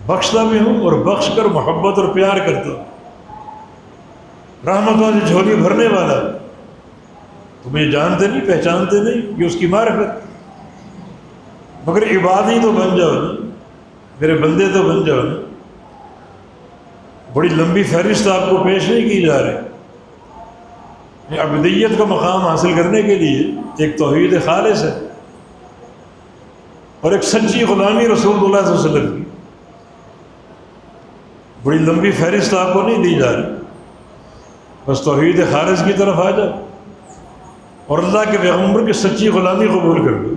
بخشتا بھی ہوں اور بخش کر محبت اور پیار کرتا ہوں، رحمتوں سے جھولی بھرنے والا۔ تم یہ جانتے نہیں، پہچانتے نہیں، یہ اس کی معرفت، مگر عبادی تو بن جاؤ نا۔ میرے بندے تو بن جاؤ نا۔ بڑی لمبی فہرست آپ کو پیش نہیں کی جا رہی۔ عبدیت کا مقام حاصل کرنے کے لیے ایک توحید خالص ہے اور ایک سچی غلامی رسول اللہ صلی اللہ علیہ وسلم کی۔ بڑی لمبی فہرست آپ کو نہیں دی جا رہی، بس توحید خالص کی طرف آ جاؤ اور اللہ کے پیغمبر کی سچی غلامی قبول کر لو۔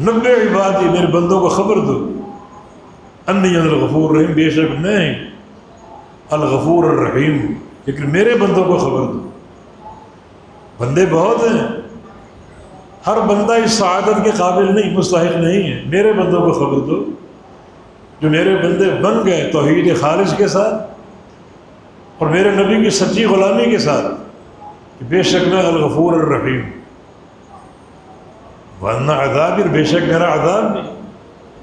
نبے عبادی، میرے بندوں کو خبر دو، انی انا الغفور الرحیم، بے شک میں الغفور الرحیم، لیکن میرے بندوں کو خبر دو۔ بندے بہت ہیں، ہر بندہ اس سعادت کے قابل نہیں، مستحق نہیں ہے۔ میرے بندوں کو خبر دو جو میرے بندے بن گئے توحید خالص کے ساتھ اور میرے نبی کی سچی غلامی کے ساتھ، کہ بے شک میں الغفور الرحیم، وَأَنَّ عَذَابِ، بے شک میرا عذاب بھی،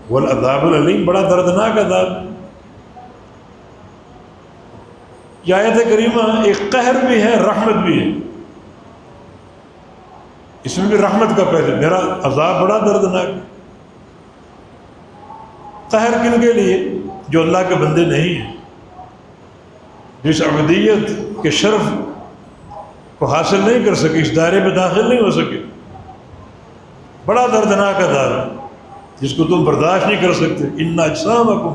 والعذاب العلیم، بڑا دردناک عذاب۔ یہ آیت کریمہ ایک قہر بھی ہے، رحمت بھی ہے۔ اس میں بھی رحمت کا پہلے، میرا عذاب بڑا دردناک ہے۔ قہر کن کے لیے؟ جو اللہ کے بندے نہیں ہیں، جس عبدیت کے شرف کو حاصل نہیں کر سکے، اس دائرے میں داخل نہیں ہو سکے، بڑا دردناک عذاب ہے جس کو تم برداشت نہیں کر سکتے۔ ان اجسامکم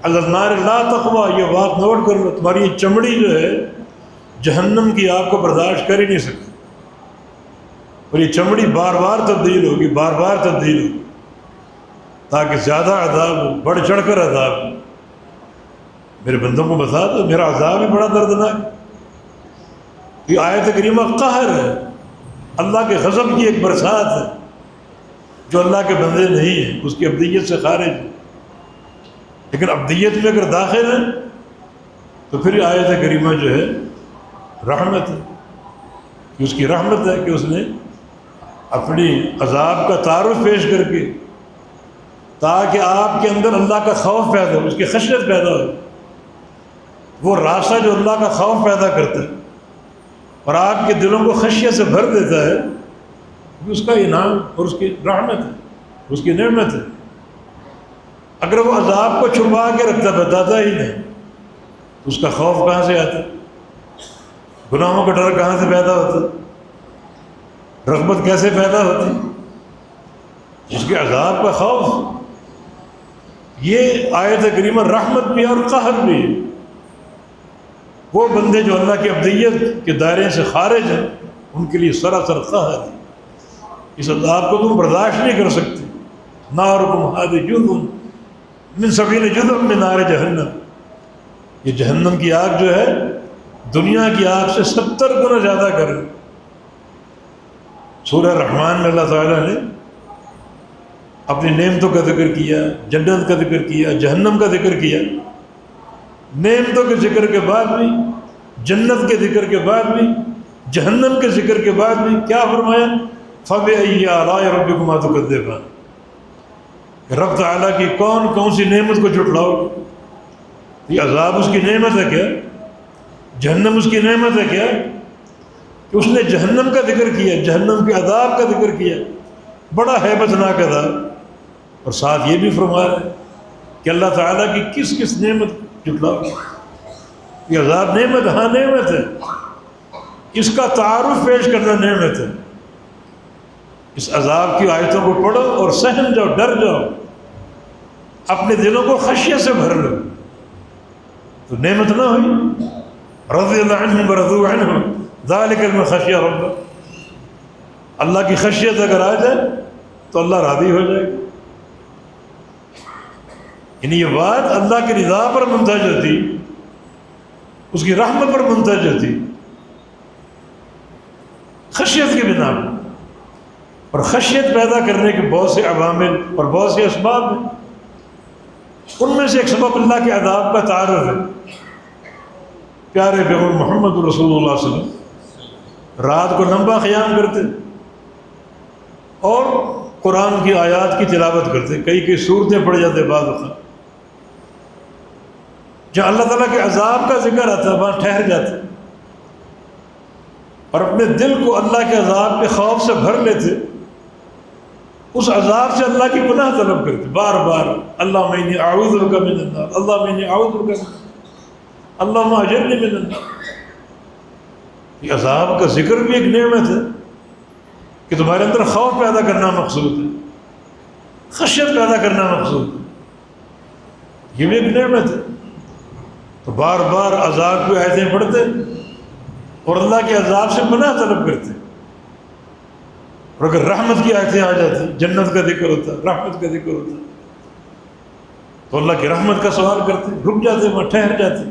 علی النار لا تقوی، یہ بات نوٹ کر لو، تمہاری یہ چمڑی جو ہے جہنم کی آگ کو برداشت کر ہی نہیں سکتی، اور یہ چمڑی بار بار تبدیل ہوگی، بار بار تبدیل ہوگی، تاکہ زیادہ عذاب ہو، بڑھ چڑھ کر عذاب ہو۔ میرے بندوں کو بتا دو میرا عذاب بھی بڑا دردناک۔ یہ آیت کریمہ قہر ہے، اللہ کے غضب کی ایک برسات ہے۔ جو اللہ کے بندے نہیں ہیں اس کی عبدیت سے خارج ہے، لیکن عبدیت میں اگر داخل ہیں تو پھر یہ آیت کریمہ جو ہے رحمت ہے، کہ اس کی رحمت ہے کہ اس نے اپنی عذاب کا تعارف پیش کر کے، تاکہ آپ کے اندر اللہ کا خوف پیدا ہو، اس کی خشیت پیدا ہو۔ وہ راستہ جو اللہ کا خوف پیدا کرتا ہے اور آپ کے دلوں کو خشیت سے بھر دیتا ہے، اس کا انعام اور اس کی رحمت ہے، اس کی نعمت ہے۔ اگر وہ عذاب کو چھپا کے رکھتا، بتاتا ہی نہیں، تو اس کا خوف کہاں سے آتا؟ گناہوں کا ڈر کہاں سے پیدا ہوتا؟ رغبت کیسے پیدا ہوتی؟ اس کے عذاب کا خوف۔ یہ آیت کریمہ رحمت بھی ہے اور قہر بھی ہے۔ وہ بندے جو اللہ کی عبدیت کے دائرے سے خارج ہیں، ان کے لیے سراسر قہر ہے۔ اس عذاب کو تم برداشت نہیں کر سکتے۔ نارکم ھذہ جزء من 70 جزء من نار جہنم، یہ جہنم کی آگ جو ہے دنیا کی آگ سے 70 گنا زیادہ کرے۔ سورہ رحمان میں اللہ تعالیٰ نے اپنی نعمتوں کا ذکر کیا، جنت کا ذکر کیا، جہنم کا ذکر کیا۔ نعمتوں کے ذکر کے بعد بھی، جنت کے ذکر کے بعد بھی، جہنم کے ذکر کے بعد بھی کیا فرمایا؟ فَبِأَيِّ آلَاءِ رَبِّكُمَا تُكَذِّبَانِ، رب تعالیٰ کی کون کون سی نعمت کو جھٹلاؤ گے؟ یہ عذاب اس کی نعمت ہے کیا؟ جہنم اس کی نعمت ہے کیا؟ کہ اس نے جہنم کا ذکر کیا، جہنم کے عذاب کا ذکر کیا، بڑا ہیبت ناک عذاب، اور ساتھ یہ بھی فرمایا ہے کہ اللہ تعالیٰ کی کس کس نعمت جھٹلاؤ گے؟ یہ عذاب نعمت، ہاں نعمت ہے، اس کا تعارف پیش کرنا نعمت ہے۔ اس عذاب کی آیتوں کو پڑھو اور سہم جاؤ، ڈر جاؤ، اپنے دلوں کو خشیت سے بھر لو، تو نعمت نہ ہوئی؟ رضی اللہ عنہم ورضوا عنہ ذالک لمن خشی ربہ، اللہ کی خشیت اگر آ جائے تو اللہ راضی ہو جائے گا۔ یعنی یہ بات اللہ کی رضا پر منتج ہوتی، اس کی رحمت پر منتج ہوتی، خشیت کی بنا پر۔ اور خشیت پیدا کرنے کے بہت سے عوامل اور بہت سے اسباب ہیں، ان میں سے ایک سبب اللہ کے عذاب کا تعارف ہے۔ پیارے پیغمبر محمد رسول اللہ صلی اللہ علیہ وسلم رات کو لمبا قیام کرتے اور قرآن کی آیات کی تلاوت کرتے، کئی صورتیں پڑھ جاتے بعض وقت، جہاں اللہ تعالیٰ کے عذاب کا ذکر آتا وہاں ٹھہر جاتے اور اپنے دل کو اللہ کے عذاب کے خوف سے بھر لیتے اس عذاب سے اللہ کی پناہ طلب کرتے بار بار، اللہم انی اعوذ بک من النار، اللہم انی اعوذ بک من النار، اللہم اجرنی من النار۔ یہ عذاب کا ذکر بھی ایک نعمت ہے کہ تمہارے اندر خوف پیدا کرنا مقصود ہے، خشیت پیدا کرنا مقصود ہے، یہ بھی ایک نعمت ہے۔ تو بار بار عذاب کی آیتیں پڑھتے اور اللہ کے عذاب سے پناہ طلب کرتے، اور اگر رحمت کی آیتیں آ جاتی، جنت کا ذکر ہوتا، رحمت کا ذکر ہوتا، تو اللہ کی رحمت کا سوال کرتے، رک جاتے، وہاں ٹھہر جاتے،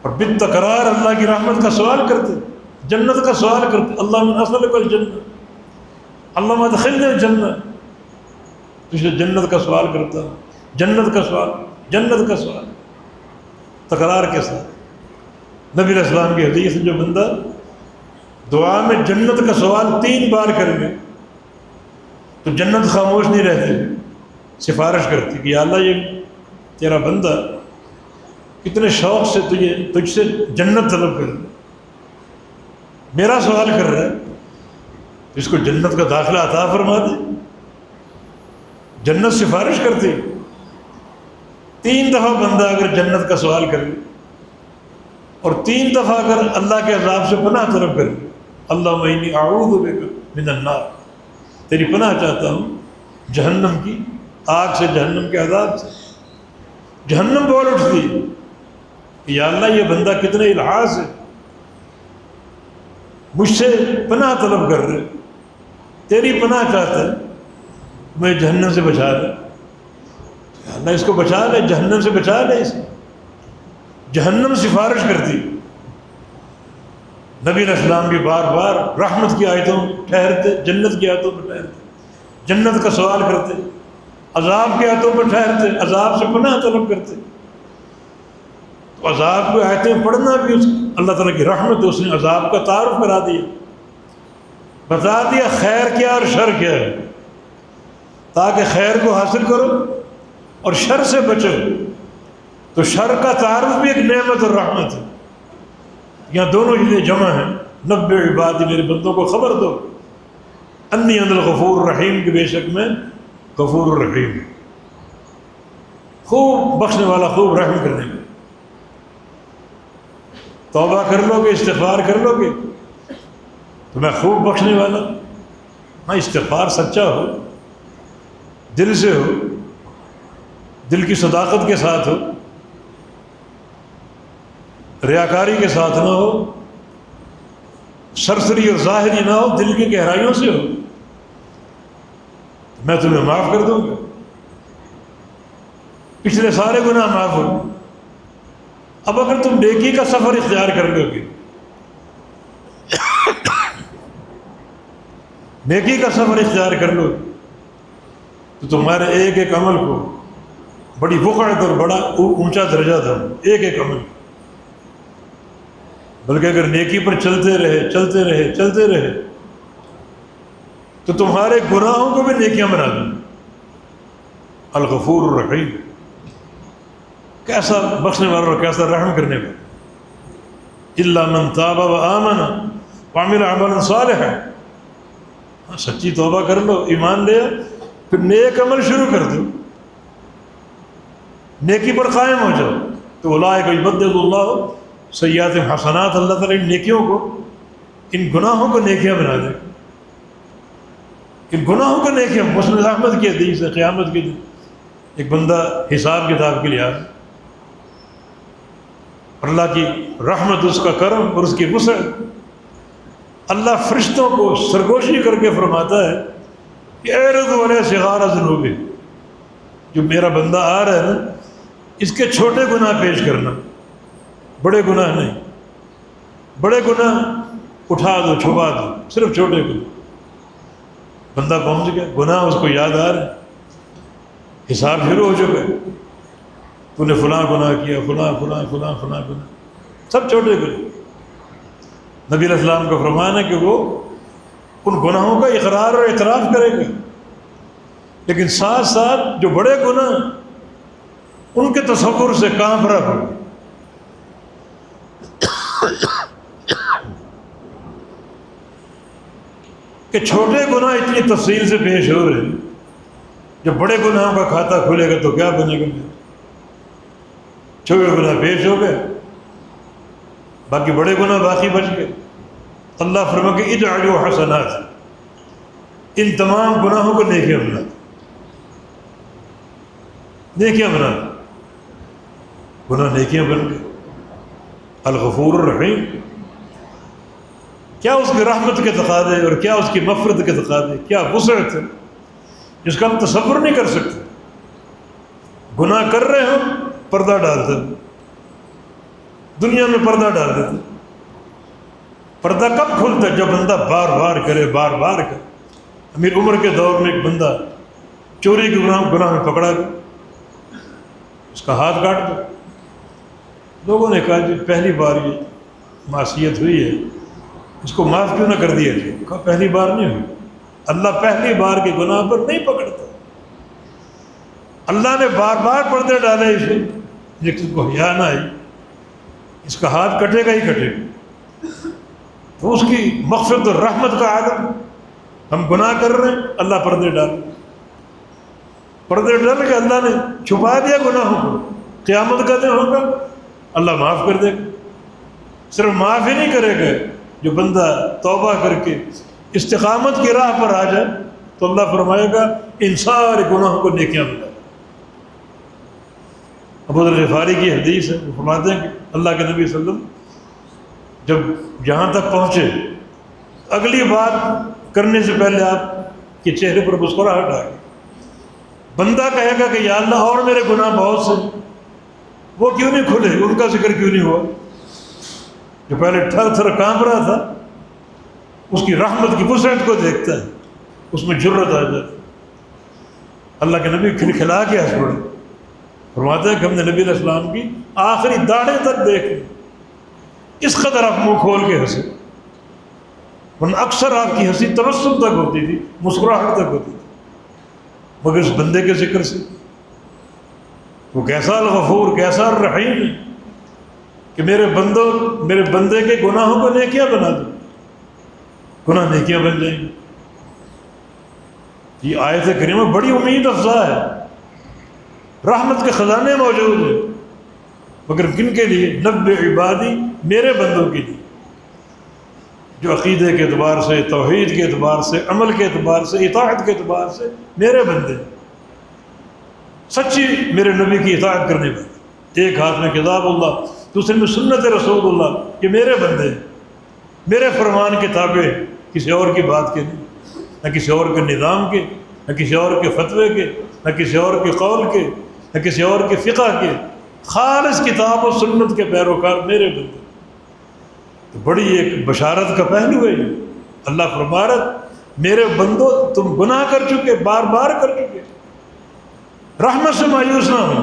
اور بالتکرار اللہ کی رحمت کا سوال کرتے، جنت کا سوال کرتے، اللہم اسألک الجنہ، اللہم ادخلنی الجنہ، تجھے جنت کا سوال کرتا ہوں، جنت کا سوال، جنت کا سوال، تکرار کے ساتھ۔ نبی علیہ السلام کی حدیث، جو بندہ دعا میں جنت کا سوال 3 بار کر لے تو جنت خاموش نہیں رہتی، سفارش کرتی کہ یا اللہ یہ تیرا بندہ کتنے شوق سے تجھ سے جنت طلب کر رہا ہے، میرا سوال کر رہا ہے، اس کو جنت کا داخلہ عطا فرما دے۔ جنت سفارش کرتی، 3 دفعہ بندہ اگر جنت کا سوال کرے اور 3 دفعہ اگر اللہ کے عذاب سے پناہ طلب کرے، اللہم انی اعوذ بک من النار، تیری پناہ چاہتا ہوں جہنم کی آگ سے، جہنم کے عذاب سے۔ جہنم بول اٹھتی کہ یا اللہ یہ بندہ کتنے الحاظ ہے، مجھ سے پناہ طلب کر رہے، تیری پناہ چاہتا ہے، میں جہنم سے بچا لے، یا اللہ اس کو بچا لے، جہنم سے بچا لے اسے۔ جہنم سفارش کرتی، نبی علیہ السلام بھی بار بار رحمت کی آیتوں ٹھہرتے، جنت کی آیتوں پر ٹھہرتے، جنت کا سوال کرتے، عذاب کی آیتوں پر ٹھہرتے، عذاب سے پناہ طلب کرتے۔ تو عذاب کی آیتیں پڑھنا بھی اللہ تعالیٰ کی رحمت ہے، اس نے عذاب کا تعارف کرا دیا، بتا دیا خیر کیا اور شر کیا ہے، تاکہ خیر کو حاصل کرو اور شر سے بچو۔ تو شر کا تعارف بھی ایک نعمت اور رحمت ہے، یہاں دونوں چیزیں جمع ہیں۔ نبئ عبادی، میرے بندوں کو خبر دو، انی انا الغفور الرحیم، کہ بے شک میں غفور الرحیم، خوب بخشنے والا، خوب رحم کرنے والا۔ توبہ کر لو گے، استغفار کر لو گے تو میں خوب بخشنے والا۔ ہاں، استغفار سچا ہو، دل سے ہو، دل کی صداقت کے ساتھ ہو، ریاکاری کے ساتھ نہ ہو، سرسری اور ظاہری نہ ہو، دل کی گہرائیوں سے ہو، میں تمہیں معاف کر دوں گا، پچھلے سارے گناہ معاف ہو۔ اب اگر تم نیکی کا سفر اختیار کر لو گے، نیکی کا سفر اختیار کر لو تو تمہارے ایک ایک عمل کو بڑی وقعت اور بڑا اونچا درجہ دو، ایک ایک عمل۔ بلکہ اگر نیکی پر چلتے رہے چلتے رہے چلتے رہے تو تمہارے گناہوں کو بھی نیکیاں بنا دیں۔ الغفور الرحیم، کیسا بخشنے والا اور کیسا رحم کرنے والا۔ الا من تاب وآمن وعمل عملا صالحا، سچی توبہ کر لو، ایمان لے پھر نیک عمل شروع کر دو، نیکی پر قائم ہو جاؤ، تو اولئک یبدل اللہ سیئات حسنات، اللہ تعالیٰ ان نیکیوں کو، ان گناہوں کو نیکیاں بنا دے، ان گناہوں کو نیکیاں۔ مسند احمد کی حدیث ہے، قیامت کے دن ایک بندہ حساب کتاب کے لیے آئے، اللہ کی رحمت، اس کا کرم اور اس کی وسعت، اللہ فرشتوں کو سرگوشی کر کے فرماتا ہے کہ اعرضوا علیہ صغار ذنوبہ، جو میرا بندہ آ رہا ہے نا، اس کے چھوٹے گناہ پیش کرنا، بڑے گناہ نہیں، بڑے گناہ اٹھا دو، چھپا دو، صرف چھوٹے گناہ۔ بندہ پہنچ گیا، گناہ اس کو یاد آ رہا ہے، حساب شروع ہو چکا ہے، تو نے فلاں گناہ کیا، فلاں فلاں فلاں فلاں گناہ، سب چھوٹے گناہ۔ نبی علیہ السلام کا فرمان ہے کہ وہ ان گناہوں کا اقرار اور اعتراف کرے گا، لیکن ساتھ ساتھ جو بڑے گناہ ان کے تصور سے کانپ رہا ہو۔ کہ چھوٹے گناہ اتنی تفصیل سے پیش ہو رہے ہیں، جب بڑے گناہوں کا کھاتا کھلے گا تو کیا بنے گا؟ چھوٹے گناہ پیش ہو گئے، باقی بڑے گناہ باقی بچ گئے۔ اللہ فرما کہ اجعلوا حسنات، ان تمام گناہوں کو نیکیاں بنا دو، نیکیاں بنا دو، گناہ نیکیاں بن گئے۔ الغفور الرحیم، کیا اس کی رحمت کے تقاضے اور کیا اس کی مغفرت کے تقاضے، کیا وسعت ہے جس کا ہم تصور نہیں کر سکتے۔ گناہ کر رہے ہو، پردہ ڈالتے ہیں، دنیا میں پردہ ڈال دیتے۔ پردہ کب کھلتا ہے؟ جب بندہ بار بار کرے، بار بار کرے۔ امیر عمر کے دور میں ایک بندہ چوری کے گناہ میں پکڑا گیا، اس کا ہاتھ کاٹ دو۔ لوگوں نے کہا جی پہلی بار یہ معصیت ہوئی ہے، اس کو معاف کیوں نہ کر دیا جائے؟ کہا پہلی بار نہیں ہوئی، اللہ پہلی بار کے گناہ پر نہیں پکڑتا، اللہ نے بار بار پردے ڈالے اسے، لیکن کو حیا نہ آئی، اس کا ہاتھ کٹے گا ہی کٹے گا۔ تو اس کی مغفرت اور رحمت کا عالم، ہم گناہ کر رہے ہیں، اللہ پردے ڈال کے اللہ نے چھپا دیا گناہوں کو۔ قیامت کا دن ہوگا، اللہ معاف کر دے گا۔ صرف معاف ہی نہیں کرے گا، جو بندہ توبہ کر کے استقامت کی راہ پر آ جائے تو اللہ فرمائے گا ان سارے گناہوں کو نیکیاں بنا۔ ابو ذر غفاری کی حدیث ہے، وہ فرماتے ہیں کہ اللہ کے نبی صلی اللہ علیہ وسلم جب یہاں تک پہنچے، اگلی بات کرنے سے پہلے آپ کے چہرے پر مسکراہٹ آ گئی۔ بندہ کہے گا کہ یا اللہ اور میرے گناہ بہت سے، وہ کیوں نہیں کھلے، ان کا ذکر کیوں نہیں ہوا؟ جو پہلے تھر تھر کانپ رہا تھا، اس کی رحمت کی وسعت کو دیکھتا ہے، اس میں جرت آ جاتی۔ اللہ کے نبی کھلکھلا کے ہنس پڑے، فرماتے ہیں کہ ہم نے نبی علیہ السلام کی آخری داڑھیں تک دیکھ لی، اس قدر آپ منہ کھول کے ہنسے، ورنہ اکثر آپ کی ہنسی تبسم تک ہوتی تھی، مسکراہٹ تک ہوتی تھی، مگر اس بندے کے ذکر سے وہ کیسا الغفور، کیسا الرحیم ہے کہ میرے بندے کے گناہوں کو نیکیاں بنا دو، گناہ نیکیاں بن جائیں گی۔ یہ آیت کریمہ بڑی امید افزا ہے، رحمت کے خزانے موجود ہیں، مگر کن کے لیے؟ نبئ عبادی، میرے بندوں کے لیے، جو عقیدے کے اعتبار سے، توحید کے اعتبار سے، عمل کے اعتبار سے، اطاعت کے اعتبار سے میرے بندے، سچی میرے نبی کی اطاعت کرنے والے، ایک ہاتھ میں کتاب اللہ، دوسرے میں سنت رسول اللہ، یہ میرے بندے، میرے فرمان کے تابع، کسی اور کی بات کے نہیں، نہ کسی اور کے نظام کے، نہ کسی اور کے فتوے کے، نہ کسی اور کے قول کے، نہ کسی اور کے فقہ کے، خالص کتاب و سنت کے پیروکار میرے بندے۔ تو بڑی ایک بشارت کا پہلو ہے یہ۔ اللہ فرما رہا میرے بندو تم گناہ کر چکے، بار بار کر چکے، رحمت سے مایوس نہ ہو۔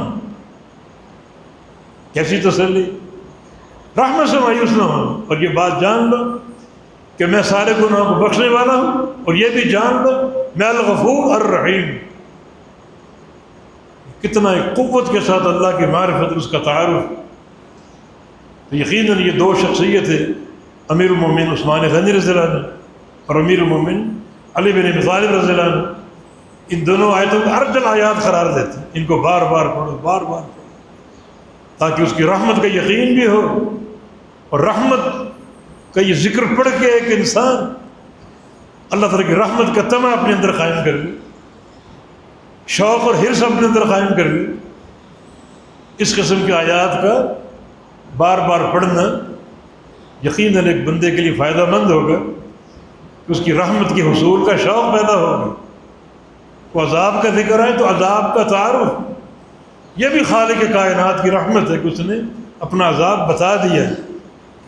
کیسی تسلی، رحمت سے مایوس نہ ہو، اور یہ بات جان لو کہ میں سارے گناہوں کو بخشنے والا ہوں، اور یہ بھی جان لو میں الغفور الرحیم۔ کتنا ایک قوت کے ساتھ اللہ کی معرفت، اس کا تعارف۔ تو یقیناً یہ دو شخصیتیں، امیر المومنین عثمان غنی رضی اللہ عنہ اور امیر المومنین علی بن ابی طالب رضی اللہ عنہ، ان دونوں آیتوں کو ارجل آیات قرار دیتے ہیں۔ ان کو بار بار پڑھو، بار بار پڑھو، تاکہ اس کی رحمت کا یقین بھی ہو، اور رحمت کا یہ ذکر پڑھ کے ایک انسان اللہ تعالیٰ کی رحمت کا طمع اپنے اندر قائم کر لے، شوق اور حرص اپنے اندر قائم کر لے۔ اس قسم کی آیات کا بار بار پڑھنا یقیناً ایک بندے کے لیے فائدہ مند ہوگا، کہ اس کی رحمت کے حصول کا شوق پیدا ہوگا۔ وہ عذاب کا ذکر ہے تو عذاب کا تعارف، یہ بھی خالق کائنات کی رحمت ہے کہ اس نے اپنا عذاب بتا دیا،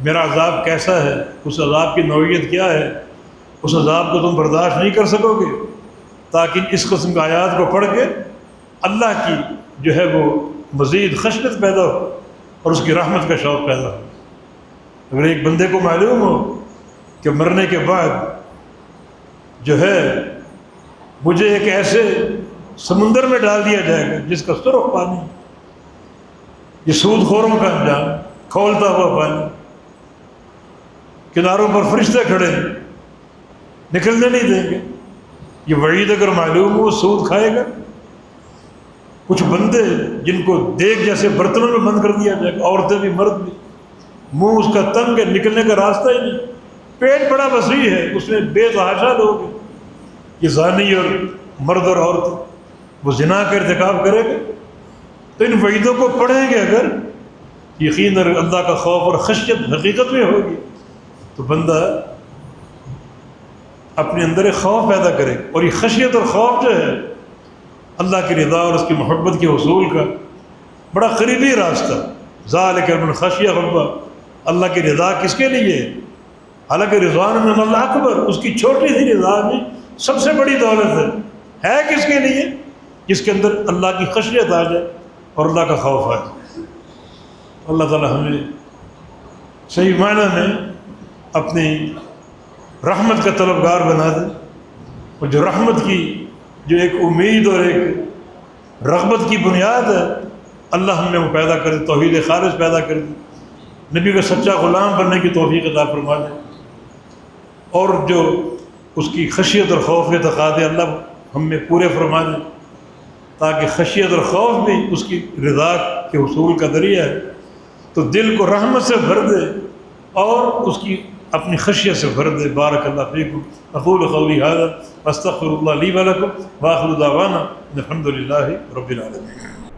میرا عذاب کیسا ہے، اس عذاب کی نوعیت کیا ہے، اس عذاب کو تم برداشت نہیں کر سکو گے، تاکہ اس قسم کی آیات کو پڑھ کے اللہ کی جو ہے وہ مزید خشیت پیدا ہو اور اس کی رحمت کا شوق پیدا ہو۔ اگر ایک بندے کو معلوم ہو کہ مرنے کے بعد جو ہے مجھے ایک ایسے سمندر میں ڈال دیا جائے گا جس کا سرخ پانی، یہ سود خوروں کا انجام، کھولتا ہوا پانی، کناروں پر فرشتے کھڑے ہیں، نکلنے نہیں دیں گے۔ یہ وعید اگر معلوم ہو سود کھائے گا۔ کچھ بندے جن کو دیگ جیسے برتنوں میں بند کر دیا جائے گا، عورتیں بھی مرد بھی، منہ اس کا تنگ ہے، نکلنے کا راستہ ہی نہیں، پیٹ بڑا وسیع ہے، اس میں بے تحاشا لوگ ہیں، یہ زانی اور مرد اور عورت، وہ زنا کا ارتکاب کرے گا۔ تو ان وعیدوں کو پڑھیں گے اگر، یقیناً اللہ کا خوف اور خشیت حقیقت میں ہوگی تو بندہ اپنے اندر ایک خوف پیدا کرے، اور یہ خشیت اور خوف جو ہے اللہ کی رضا اور اس کی محبت کے حصول کا بڑا قریبی راستہ۔ ذالک من خشیہ ربہ، اللہ کی رضا کس کے لیے؟ حالانکہ رضوان من اللہ اکبر، اس کی چھوٹی سی رضا بھی سب سے بڑی دولت ہے کس کے لیے؟ جس کے اندر اللہ کی خشیت آ جائے اور اللہ کا خوف آ جائے۔ اللہ تعالی ہمیں صحیح معنی میں اپنی رحمت کا طلبگار بنا دے، اور جو رحمت کی جو ایک امید اور ایک رغبت کی بنیاد ہے اللہ ہم نے وہ پیدا کر دے، توحید خالص پیدا کر دے، نبی کا سچا غلام بننے کی توفیق عطا فرما دے، اور جو اس کی خشیت اور خوف کے تقاضے اللہ ہم میں پورے فرما دے، تاکہ خشیت اور خوف بھی اس کی رضا کے حصول کا ذریعہ ہے، تو دل کو رحمت سے بھر دے اور اس کی اپنی خشیت سے بھر دے۔ بارک اللہ فیکم، اقول قولی ھذا واستغفر اللہ لی ولکم، وآخر دعوانا الحمد للہ رب العالمین۔